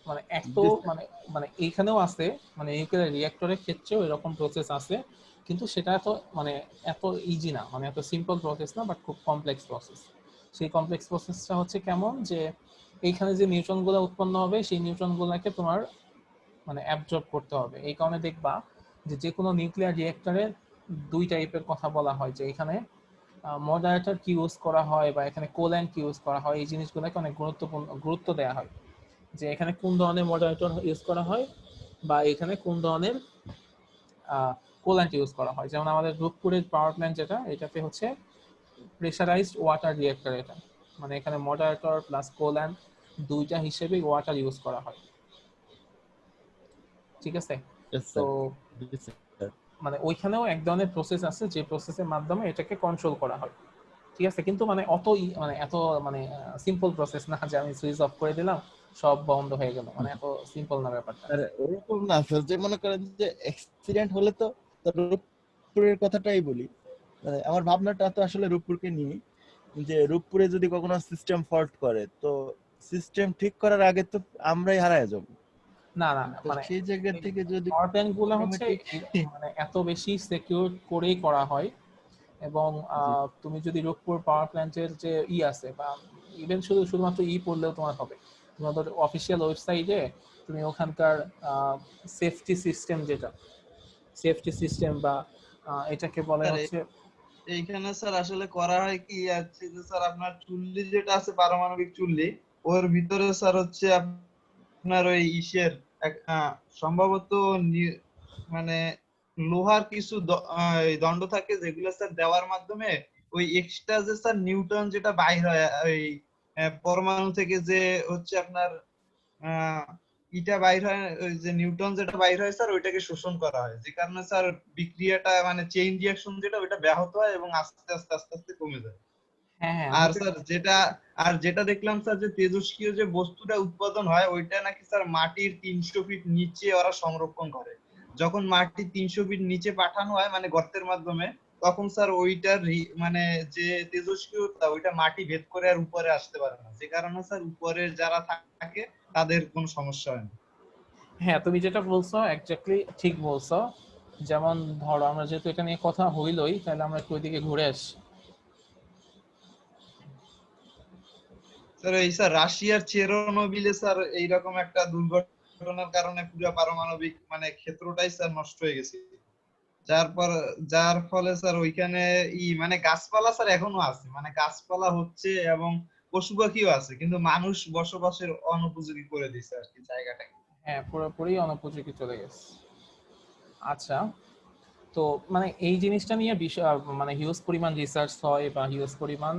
মানে এক তো মানে মানে এইখানেও আছে, মানে নিউক্লিয়ার রিঅ্যাক্টরের ক্ষেত্রেও এরকম প্রসেস আছে, কিন্তু সেটা তো মানে এত ইজি না, মানে এত সিম্পল প্রসেস না, বাট খুব কমপ্লেক্স প্রসেস। সেই কমপ্লেক্স প্রসেসটা হচ্ছে কেমন যে এইখানে যে নিউট্রনগুলো উৎপন্ন হবে সেই নিউট্রনগুলোকে তোমার মানে অ্যাবজর্ব করতে হবে। এই কারণে দেখবা যে কোনো নিউক্লিয়ার রিঅ্যাক্টরে দুই টাইপের কথা বলা হয়, যে এখানে মডারেটর কি ইউজ করা হয় বা এখানে কোল্যান্ট কি ইউজ করা হয়, এই জিনিসগুলোকে অনেক গুরুত্ব দেওয়া হয় যে এখানে কোন ধরনের মডারেটর ইউজ করা হয় বা এখানে কোন ধরনের কোল্যান্ট ইউজ করা হয়। যেমন আমাদের রূপপুরের পাওয়ার প্ল্যান্ট যেটা, এটাতে হচ্ছে প্রেসারাইজড ওয়াটার রিঅ্যাক্টর, এটা মানে এখানে মডারেটর প্লাস কোল্যান্ট দুইটা হিসেবেই ওয়াটার ইউজ করা হয়। ঠিক আছে, তো মানে ওইখানেও এক ধরনের প্রসেস আছে যে প্রসেসের মাধ্যমে এটাকে কন্ট্রোল করা হয়। ঠিক আছে, কিন্তু মানে মানে এত মানে সিম্পল প্রসেস না যে আমি সুইচ অফ করে দিলাম সব বন্ধ হয়ে গেল, মানে এত সিম্পল না ব্যাপারটা। আর ওরকম না স্যার, যে মনে করেন যে অ্যাক্সিডেন্ট হলে তো রূপপুরের কথাটাই বলি, মানে আমার ভাবনাটা তো আসলে রূপপুরকে নিয়ে, যে রূপপুরে যদি কখনো সিস্টেম ফল্ট করে তো সিস্টেম ঠিক করার আগে তো আমরাই হারায় যাব। না না না, তো মানে সেই জায়গা থেকে যদি পাওয়ার প্ল্যান্ট গুলো হচ্ছে automatic- মানে এত বেশি সিকিউর করেই করা হয়, এবং তুমি যদি রূপপুর পাওয়ার প্ল্যান্টের যে আছে বা ইভেন শুধুমাত্র পড়লেও তোমার হবে, তোমাদের অফিসিয়াল ওয়েবসাইটে তুমি ওখানকার সেফটি সিস্টেম বা এটাকে বলে স্যার, হচ্ছে এইখানে স্যার আসলে করা হয় কি আছে যে স্যার আপনার চুল্লি যেটা আছে পারমাণবিক চুল্লি, ওর ভিতরে স্যার হচ্ছে আপনার ওই সম্ভবত মানে লোহার কিছু এই দণ্ড থাকে যেগুলো স্যার দেওয়ার মাধ্যমে ওই এক্সট্রা যে স্যার নিউটন যেটা বাইর হয় ওই পরমাণু থেকে, যে হচ্ছে আপনার ইটা বাইর হয়, ওই যে নিউটন যেটা বাইর হয় স্যার ওইটাকে শোষণ করা হয়, যে কারণে স্যার বিক্রিয়াটা মানে চেইন রিঅ্যাকশন যেটা ওইটা ব্যাহত হয় এবং আস্তে আস্তে আস্তে আস্তে কমে যায়। হ্যাঁ আর স্যার যেটা দেখলাম স্যার যে তেজস্ক্রিয় যে বস্তুটা উৎপাদন হয় ওইটা নাকি স্যার মাটির 300 ফিট নিচে ওরা সংরক্ষণ করে। যখন মাটি 300 ফিট নিচে পাঠানো হয় মানে গর্তের মাধ্যমে, তখন স্যার ওইটার মানে যে তেজস্ক্রিয়তা ওইটা মাটি ভেদ করে আর উপরে আসতে পারে না, যে কারণে স্যার উপরে যারা থাকে তাদের কোনো সমস্যা হয় না। হ্যাঁ, তুমি যেটা বলছো এক্স্যাক্টলি ঠিক বলছো। যেমন ধরো আমরা যেহেতু এটা নিয়ে কথা হইলই, তাহলে আমরা একটু ওইদিকে ঘুরে আসি। স্যার এই স্যার রাশিয়ার চেরনোবিলে স্যার এইরকম একটা দুর্ঘটনার কারণে পুরো পারমাণবিক মানে ক্ষেত্রটাই স্যার নষ্ট হয়ে গেছে, যার ফলে স্যার ওইখানে মানে গাছপালা স্যার এখনো আছে, মানে গাছপালা হচ্ছে এবং পশু পাখিও আছে, কিন্তু মানুষ বসবাসের অনুপযোগী করে দিয়েছে আর কি জায়গাটাকে। হ্যাঁ, পুরোপুরি অনুপযোগী চলে গেছে। আচ্ছা, তো মানে এই জিনিসটা নিয়ে মানে হিউজ পরিমাণ রিসার্চ হয় বা হিউজ পরিমাণ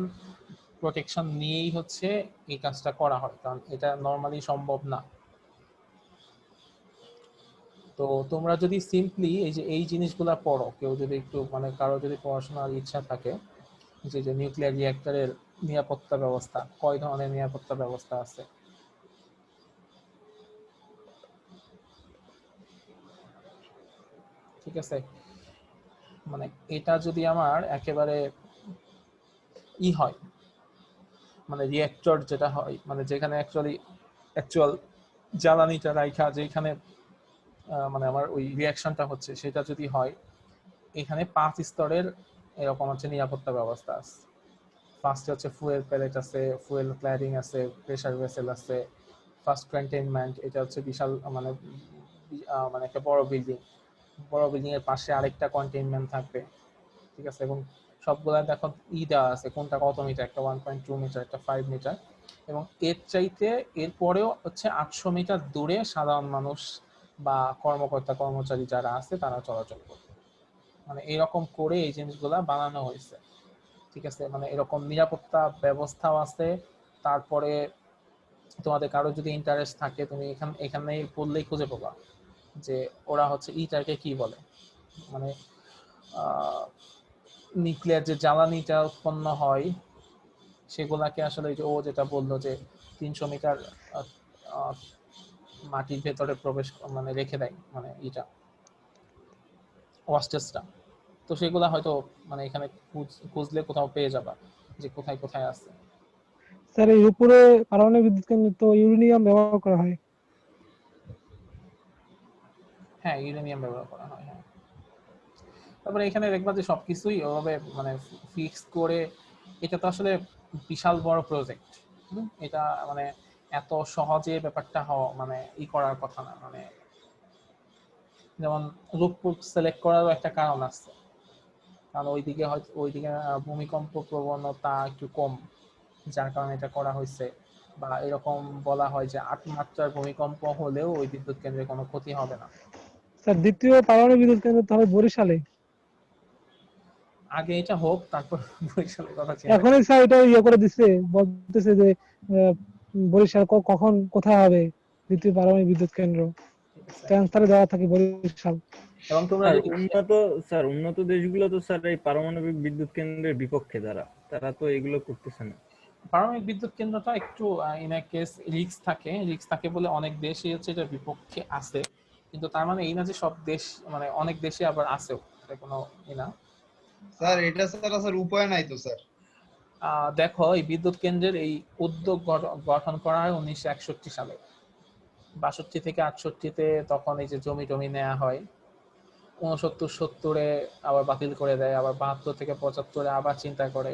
প্রোটেকশন নিয়েই হচ্ছে এই কাজটা করা হয়, কারণ এটা নর্মালি সম্ভব না। তো তোমরা যদি সিম্পলি এই জিনিসগুলা পড়ো, কেউ যদি একটু মানে কারো যদি পড়াশোনার ইচ্ছা থাকে, যে নিউক্লিয়ার রিঅ্যাক্টরের নিরাপত্তা ব্যবস্থা, কয় ধরনের নিরাপত্তা ব্যবস্থা আছে, ঠিক আছে, মানে এটা যদি আমার একেবারে হয়, মানে রিঅ্যাক্টর যেটা হয় মানে যেখানে অ্যাকচুয়াল জ্বালানিটা রাইখা যেখানে মানে আমার ওই রিঅ্যাকশনটা হচ্ছে, সেটা যদি হয়, এখানে 5 স্তরের এরকম হচ্ছে নিরাপত্তা ব্যবস্থা আছে। ফার্স্টে হচ্ছে ফুয়েল প্যালেট আছে, ফুয়েল ক্ল্যাডিং আছে, প্রেসার ভেসেল আছে, ফার্স্ট কন্টেইনমেন্ট, এটা হচ্ছে বিশাল মানে মানে একটা বড় বিল্ডিং এর পাশে আরেকটা কন্টেইনমেন্ট থাকবে, ঠিক আছে, এবং সবগুলা দেখো দেওয়া আছে কোনটা কত মিটার, একটা 1.2 মিটার, একটা 5 মিটার, এবং এর চাইতে এরপরেও হচ্ছে 800 মিটার দূরে সাধারণ মানুষ বা কর্মচারী যারা আছে তারা চলাচল করবে। মানে এরকম করে এই জিনিসগুলা বানানো হয়েছে, ঠিক আছে, মানে এরকম নিরাপত্তা ব্যবস্থাও আছে। তারপরে তোমাদের কারো যদি ইন্টারেস্ট থাকে, তুমি এখানে পড়লেই খুঁজে পাবা যে ওরা হচ্ছে ইটাকে কি বলে, মানে নিউক্লিয়ার যে জ্বালানিটা উৎপন্ন হয় সেগুলাকে আসলে ও যেটা বললো যে 300 মিটার মাটির ভেতরে প্রবেশ মানে রেখে দেয়, মানে ওয়াস্টেজটা। তো সেগুলা হয়তো মানে এখানে খুঁজলে কোথাও পেয়ে যাবা যে কোথায় কোথায় আছে। স্যার এই উপরে পারমাণবিক বিদ্যুৎ কেন্দ্রে তো ইউরেনিয়াম ব্যবহার করা হয়। হ্যাঁ, ইউরেনিয়াম ব্যবহার করা হয়, হ্যাঁ। তারপরে এখানে দেখবা যে সবকিছুই ওভাবে মানে ফিক্স করে, এটা তো আসলে বিশাল বড় প্রজেক্ট, এটা মানে এত সহজে ব্যাপারটা মানে করার কথা না। মানে যেমন রূপপুর সিলেক্ট করারও একটা কারণ আছে, কারণ ওইদিকে ভূমিকম্প প্রবণতা একটু কম, যার কারণে এটা করা হয়েছে। বা এরকম বলা হয় যে 8 মাত্রার ভূমিকম্প হলেও ওই বিদ্যুৎ কেন্দ্রে কোনো ক্ষতি হবে না। স্যার দ্বিতীয় পারমাণবিক বিদ্যুৎ কেন্দ্র তো হবে বরিশালে। আগে এটা হোক, তারপর বরিশালের কথা চিন্তা। এখনই স্যার এটা করে দিচ্ছে, বলতেছে যে বরিশাল কখন কোথায় হবে দ্বিতীয় পারমাণবিক বিদ্যুৎ কেন্দ্র, ট্রান্সফারে দেওয়া থাকে বরিশাল। এবং তোমরা যদি উন্নত দেশগুলো তো স্যার এই পারমাণবিক বিদ্যুৎ কেন্দ্রের বিপক্ষে, তারা তো এগুলো করতেছে না। পারমাণবিক বিদ্যুৎ কেন্দ্রটা একটু ইন এ কেস রিস্ক থাকে বলে অনেক দেশই হচ্ছে এটার বিপক্ষে আছে, কিন্তু তার মানে এই না যে সব দেশ, মানে অনেক দেশে আবার আছেও, এটা কোনো না। স্যার এটা স্যার উপায় নাই তো স্যার। দেখো, এই বিদ্যুৎ কেন্দ্রের এই উদ্যোগ গঠন করা হয় 1961 সালে। 62 থেকে 68-তে তখন এই যে জমি টমি নেওয়া হয়, 69-70-এ আবার বাতিল করে দেয়, আবার 72 থেকে 75-এ আবার চিন্তা করে,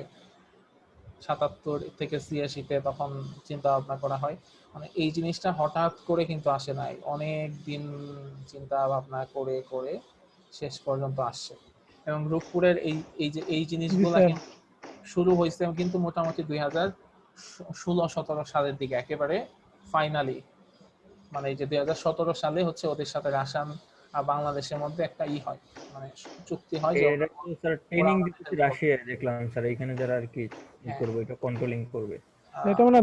77 থেকে 86-তে তখন চিন্তা ভাবনা করা হয়। মানে এই জিনিসটা হঠাৎ করে কিন্তু আসে নাই, অনেক দিন চিন্তা ভাবনা করে করে শেষ পর্যন্ত আসছে। এবং রূপপুরের এই জিনিসগুলা স্যার। কিন্তু শুরু হয়েছে কিন্তু মোটামুটি 2016-17 সালের দিকে একেবারে ফাইনালি, মানে এই যে 2017 সালে হচ্ছে ওদের সাথে রাশিয়ান আর বাংলাদেশের মধ্যে একটা হয়, মানে চুক্তি হয় যে এরা তো স্যার ট্রেনিং দিতেছে রাশিয়ায়, দেখলাম স্যার এখানে যারা আর কি করবে, এটা কন্ট্রোলিং করবে। এটা মানে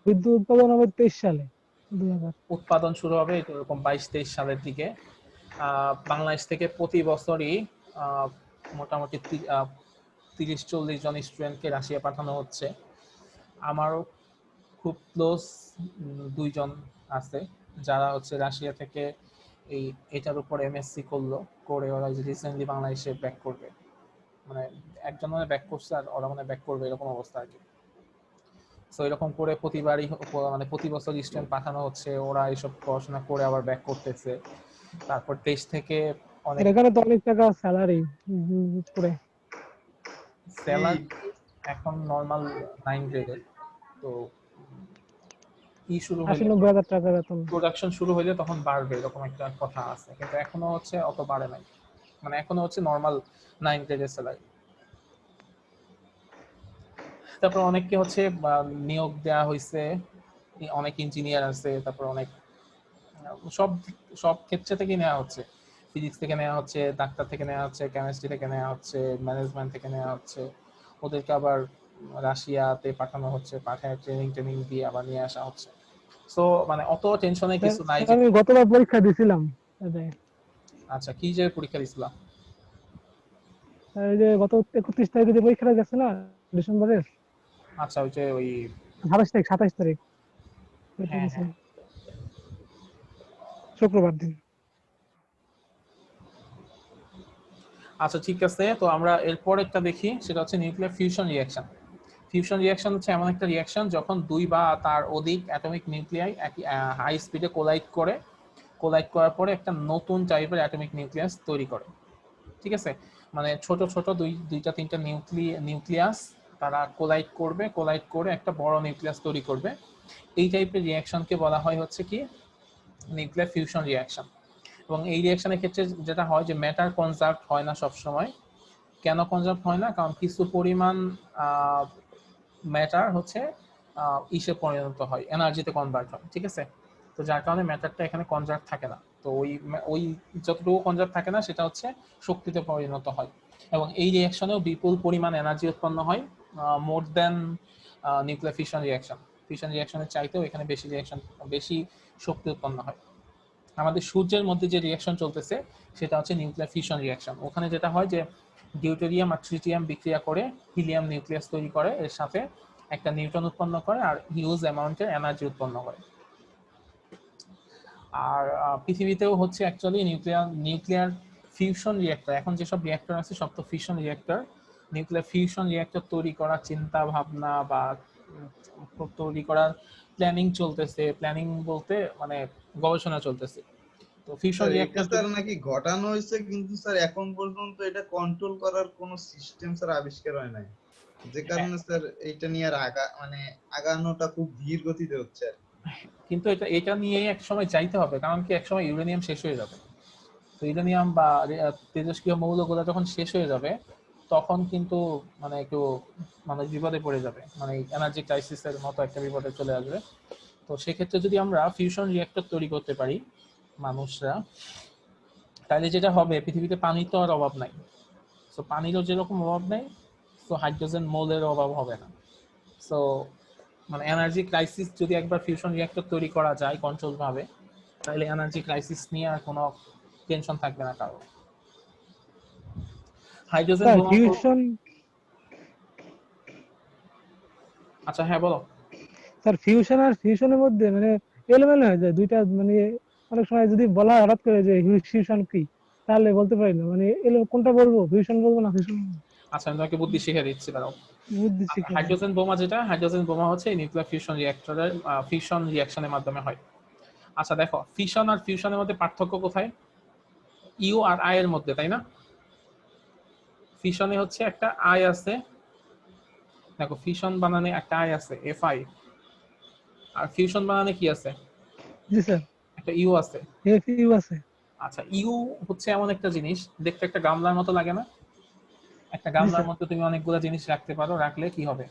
বিদ্যুৎ উৎপাদন হবে 23 সালে 2000। উৎপাদন শুরু হবে এরকম 22-23 সালের দিকে। বাংলাদেশ থেকে প্রতি বছরই মোটামুটি 30-40 জন স্টুডেন্টকে রাশিয়া পাঠানো হচ্ছে। আমারও খুব ক্লোজ 2 জন আছে যারা হচ্ছে রাশিয়া থেকে এটার উপর এমএসসি করে ওরা রিসেন্টলি বাংলাদেশে ব্যাক করবে, মানে একজন মানে ব্যাক করছে আর ওরা মানে ব্যাক করবে, এরকম অবস্থা আর কি। সো এরকম করে প্রতিবারই মানে প্রতি বছর স্টুডেন্ট পাঠানো হচ্ছে, ওরা এইসব পড়াশোনা করে আবার ব্যাক করতেছে। তারপর দেশ থেকে অনেক এখানে তো অনেক টাকা স্যালারি করে স্যালারি এখন নরমাল 9 গ্রেডের। তো শুরু হলে 80-90 হাজার টাকা বেতন, প্রোডাকশন শুরু হলে তখন বাড়বে, এরকম একটা কথা আছে, কিন্তু এখনো হচ্ছে অত বাড়ে নাই, মানে এখনো হচ্ছে নরমাল 9 গ্রেডের স্যালারি। তারপর অনেককে হচ্ছে নিয়োগ দেওয়া হয়েছে, অনেক ইঞ্জিনিয়ার আছে, তারপর অনেক সব ক্ষেত্রে থেকে নেওয়া হচ্ছে, ফিজিক্স থেকে নেওয়া হচ্ছে, ডাক্তার থেকে নেওয়া হচ্ছে, কেমিস্ট্রি থেকে নেওয়া হচ্ছে, ম্যানেজমেন্ট থেকে নেওয়া হচ্ছে, ওদেরকে আবার রাশিয়াতে পাঠানো হচ্ছে, পাঠায় ট্রেনিং দিয়ে আবার নিয়ে আসা হচ্ছে। সো মানে অত টেনশনের কিছু নাই। আমি গতবার পরীক্ষা দিছিলাম। আচ্ছা, কি যে পরীক্ষা দিছিলাম? এই যে গত 31 তারিখে যে পরীক্ষাটা গেছে না ডিসেম্বরের। আচ্ছা, ওই যে ওই 27 তারিখ শুক্রবার দিন। আচ্ছা ঠিক আছে, তো আমরা এরপর একটা দেখি, সেটা হচ্ছে nuclear fusion reaction. Fusion reaction হচ্ছে এমন একটা রিঅ্যাকশন যখন 2 বা তার অধিক অ্যাটমিক নিউক্লিয়াই হাই স্পিডে কোলাইড করার পরে একটা নতুন টাইপের অ্যাটমিক নিউক্লিয়াস তৈরি করে। ঠিক আছে, মানে ছোট ছোট দুইটা তিনটা নিউক্লিয়াস তারা কোলাইড করে একটা বড় নিউক্লিয়াস তৈরি করবে। এই টাইপের রিঅ্যাকশনকে বলা হয় হচ্ছে কি নিউক্লিয়ার ফিউশন রিঅ্যাকশন। এবং এই রিঅ্যাকশনের ক্ষেত্রে যেটা হয় যে ম্যাটার কনজার্ভ হয় না সব সময়। কেন কনজার্ভ হয় না? কারণ কিছু পরিমাণ ম্যাটার হচ্ছে ইসে পরিণত হয়, এনার্জিতে কনভার্ট হয়। ঠিক আছে, তো যার কারণে ম্যাটারটা এখানে কনজার্ভ থাকে না। তো ওই যতটুকু কনজার্ভ থাকে না সেটা হচ্ছে শক্তিতে পরিণত হয়। এবং এই রিঅ্যাকশনেও বিপুল পরিমাণ এনার্জি উৎপন্ন হয়, more than nuclear fusion reaction. Fusion রিঅ্যাকশনের চাইতেও এখানে বেশি শক্তি উৎপন্ন হয়। আমাদের সূর্যের মধ্যে যে রিঅ্যাকশন চলতেছে সেটা হচ্ছে নিউক্লিয়ার ফিউশন রিঅ্যাকশন। ওখানে যেটা হয় যে ডিউটেরিয়াম আর ট্রিটিয়াম বিক্রিয়া করে হিলিয়াম নিউক্লিয়াস তৈরি করে, এর সাথে একটা নিউট্রন উৎপন্ন করে আর হিউজ অ্যামাউন্টের এনার্জি উৎপন্ন করে। আর পৃথিবীতেও হচ্ছে অ্যাকচুয়ালি নিউক্লিয়ার ফিউশন রিঅ্যাক্টর, এখন যেসব রিঅ্যাক্টর আছে সব তো fusion reactor. Nuclear fusion reactor তৈরি করার চিন্তা ভাবনা বা তৈরি করার প্ল্যানিং চলতেছে, প্ল্যানিং বলতে মানে গবেষণা চলতেছে। তো ফিউশন রিঅ্যাক্টর স্যার নাকি ঘটানো হয়েছে, কিন্তু স্যার এখন পর্যন্ত এটা কন্ট্রোল করার কোনো সিস্টেম স্যার আবিষ্কার হয় নাই, যে কারণে স্যার এটা নিয়ে আর আগানোটা খুব ধীর গতিতে হচ্ছে। কিন্তু এটা নিয়ে এক সময় যাইতে হবে, কারণ কি এক সময় ইউরেনিয়াম শেষ হয়ে যাবে। তো ইউরেনিয়াম বা তেজস্ক্রিয় মৌলগুলো যখন শেষ হয়ে যাবে তখন কিন্তু মানে একটু মানুষ বিপদে পড়ে যাবে, মানে এনার্জি ক্রাইসিসের মতো একটা বিপদে চলে আসবে। তো সেক্ষেত্রে যদি আমরা ফিউশন রিঅ্যাক্টর তৈরি করতে পারি মানুষরা, তাহলে যেটা হবে পৃথিবীতে পানির তো আর অভাব নাই। সো পানিরও যেরকম অভাব নেই, সো হাইড্রোজেন মৌলের অভাব হবে না। সো মানে এনার্জি ক্রাইসিস যদি একবার ফিউশন রিঅ্যাক্টর তৈরি করা যায় কন্ট্রোল ভাবে, তাহলে এনার্জি ক্রাইসিস নিয়ে আর কোনো টেনশন থাকবে না কারো। হাইড্রোজেন স্যার বোমা ফিউশন আচ্ছা হ্যাঁ বলো। স্যার ফিউশন আর ফিউশনের মধ্যে মানে এলোমেলো হয়ে যায় দুইটা, মানে অনেক সময় যদি বলা হয় হঠাৎ করে যে ফিউশন কি, তাহলে বলতে পারি না, মানে কোনটা বলবো, ফিউশন বলবো না ফিউশন আচ্ছা আমি তোমাকে বুদ্ধি শিখিয়ে দিচ্ছি দাঁড়াও। বুদ্ধি শিখে। হাইড্রোজেন বোমা যেটা, হাইড্রোজেন বোমা হচ্ছে নিউক্লিয়ার ফিউশন রিঅ্যাক্টরের ফিউশন রিঅ্যাকশনের মাধ্যমে হয়। আচ্ছা দেখো ফিশন আর ফিউশনের মধ্যে পার্থক্য কোথায়? ইউ আর আই এর মধ্যে, তাই না? ফিশনে হচ্ছে একটা আই আছে, দেখো ফিশন বানানে একটা আই আছে এফ আই, আর ফিউশন বানানে কি আছে? জি স্যার, একটা ইউ আছে। এফ ইউ আছে। আচ্ছা ইউ হচ্ছে এমন একটা জিনিস দেখতে একটা গামলার মতো লাগে না? একটা জি গামলার স্যার, মধ্যে তুমি অনেকগুলো জিনিস রাখতে পারো, রাখলে কি হবে?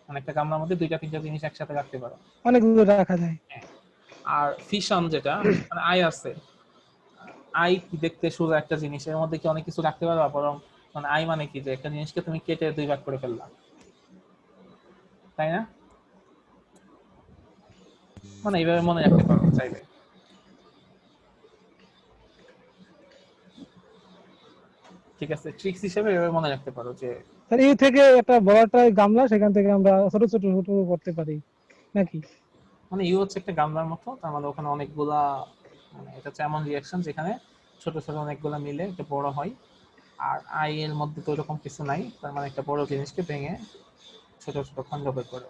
মানে একটা গামলার মধ্যে দুইটা তিনটা জিনিস একসাথে রাখতে পারো। অনেকগুলো রাখা যায়। আর ফিশন যেটা মানে আই আছে, আই কি দেখতে সোজা একটা জিনিস, এর মধ্যে কি অনেক কিছু রাখতে পারবা? বরং মানে আই মানে কি যে একটা জিনিসকে তুমি কেটে দুই ভাগ করে ফেললা, তাই না? মানে এইভাবে মনে রাখতে পারো চাইলে। ঠিক আছে, ট্রিক্স হিসেবে এভাবে মনে রাখতে পারো যে স্যার এই থেকে একটা বড়টাই গামলা, সেখান থেকে আমরা ছোট ছোট ছোট করতে পারি নাকি? মানে ইউ হচ্ছে একটা গামলার মতো, তার মানে ওখানে অনেকগুলা, মানে এটা হচ্ছে এমন রিঅ্যাকশন যেখানে ছোট ছোট অনেকগুলা মিলে একটা বড় হয়। আর আই এর মধ্যে তো এরকম কিছু নাই, তার মানে একটা বড় জিনিসকে ভেঙে ছোট ছোট খণ্ড বের করে।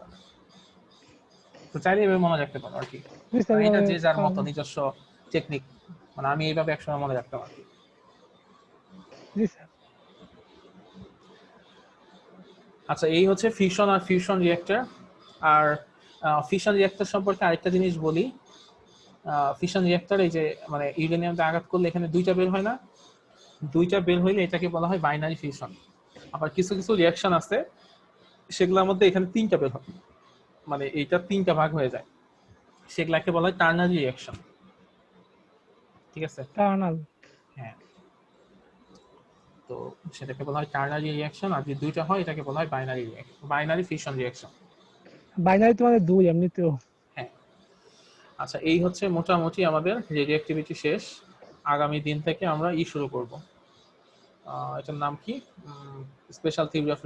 তো চাইলে এভাবে মনে রাখতে পারো আর কি। জি স্যার, এটা যে যার মতো নিজস্ব টেকনিক, মানে আমি এইভাবে একসময় মনে রাখতাম আর কি। জি স্যার। আচ্ছা এই হচ্ছে ফিউশন আর ফিউশন রিঅ্যাক্টর। আর ফিউশন রিঅ্যাক্টর সম্পর্কে আরেকটা জিনিস বলি। ফিউশন রিঅ্যাক্টর এই যে মানে ইউরেনিয়ামটা আঘাত করলে এখানে দুইটা বের হয় না? দুইটা বের হইলে এটাকে বলা হয় বাইনারি ফিউশন। আবার কিছু কিছু রিঅ্যাকশন আছে সেগুলোর মধ্যে এখানে তিনটা বের হয়, মানে এইটা তিনটা ভাগ হয়ে যায়, সেগুলাকে বলা হয় টার্নারি রিঅ্যাকশন। ঠিক আছে? টার্নাল। হ্যাঁ, তো সেটাকে বলা হয় টার্নারি রিঅ্যাকশন। আর যদি দুইটা হয় এটাকে বলা হয় binary reaction, binary fusion reaction. Binary তো মানে দুই এমনিতেও। হ্যাঁ। আচ্ছা এই হচ্ছে মোটামুটি আমাদের রেডিওঅ্যাক্টিভিটি শেষ। আগামী দিন থেকে আমরা শুরু করব, এটার নাম কি, স্পেশাল থিওরি অফ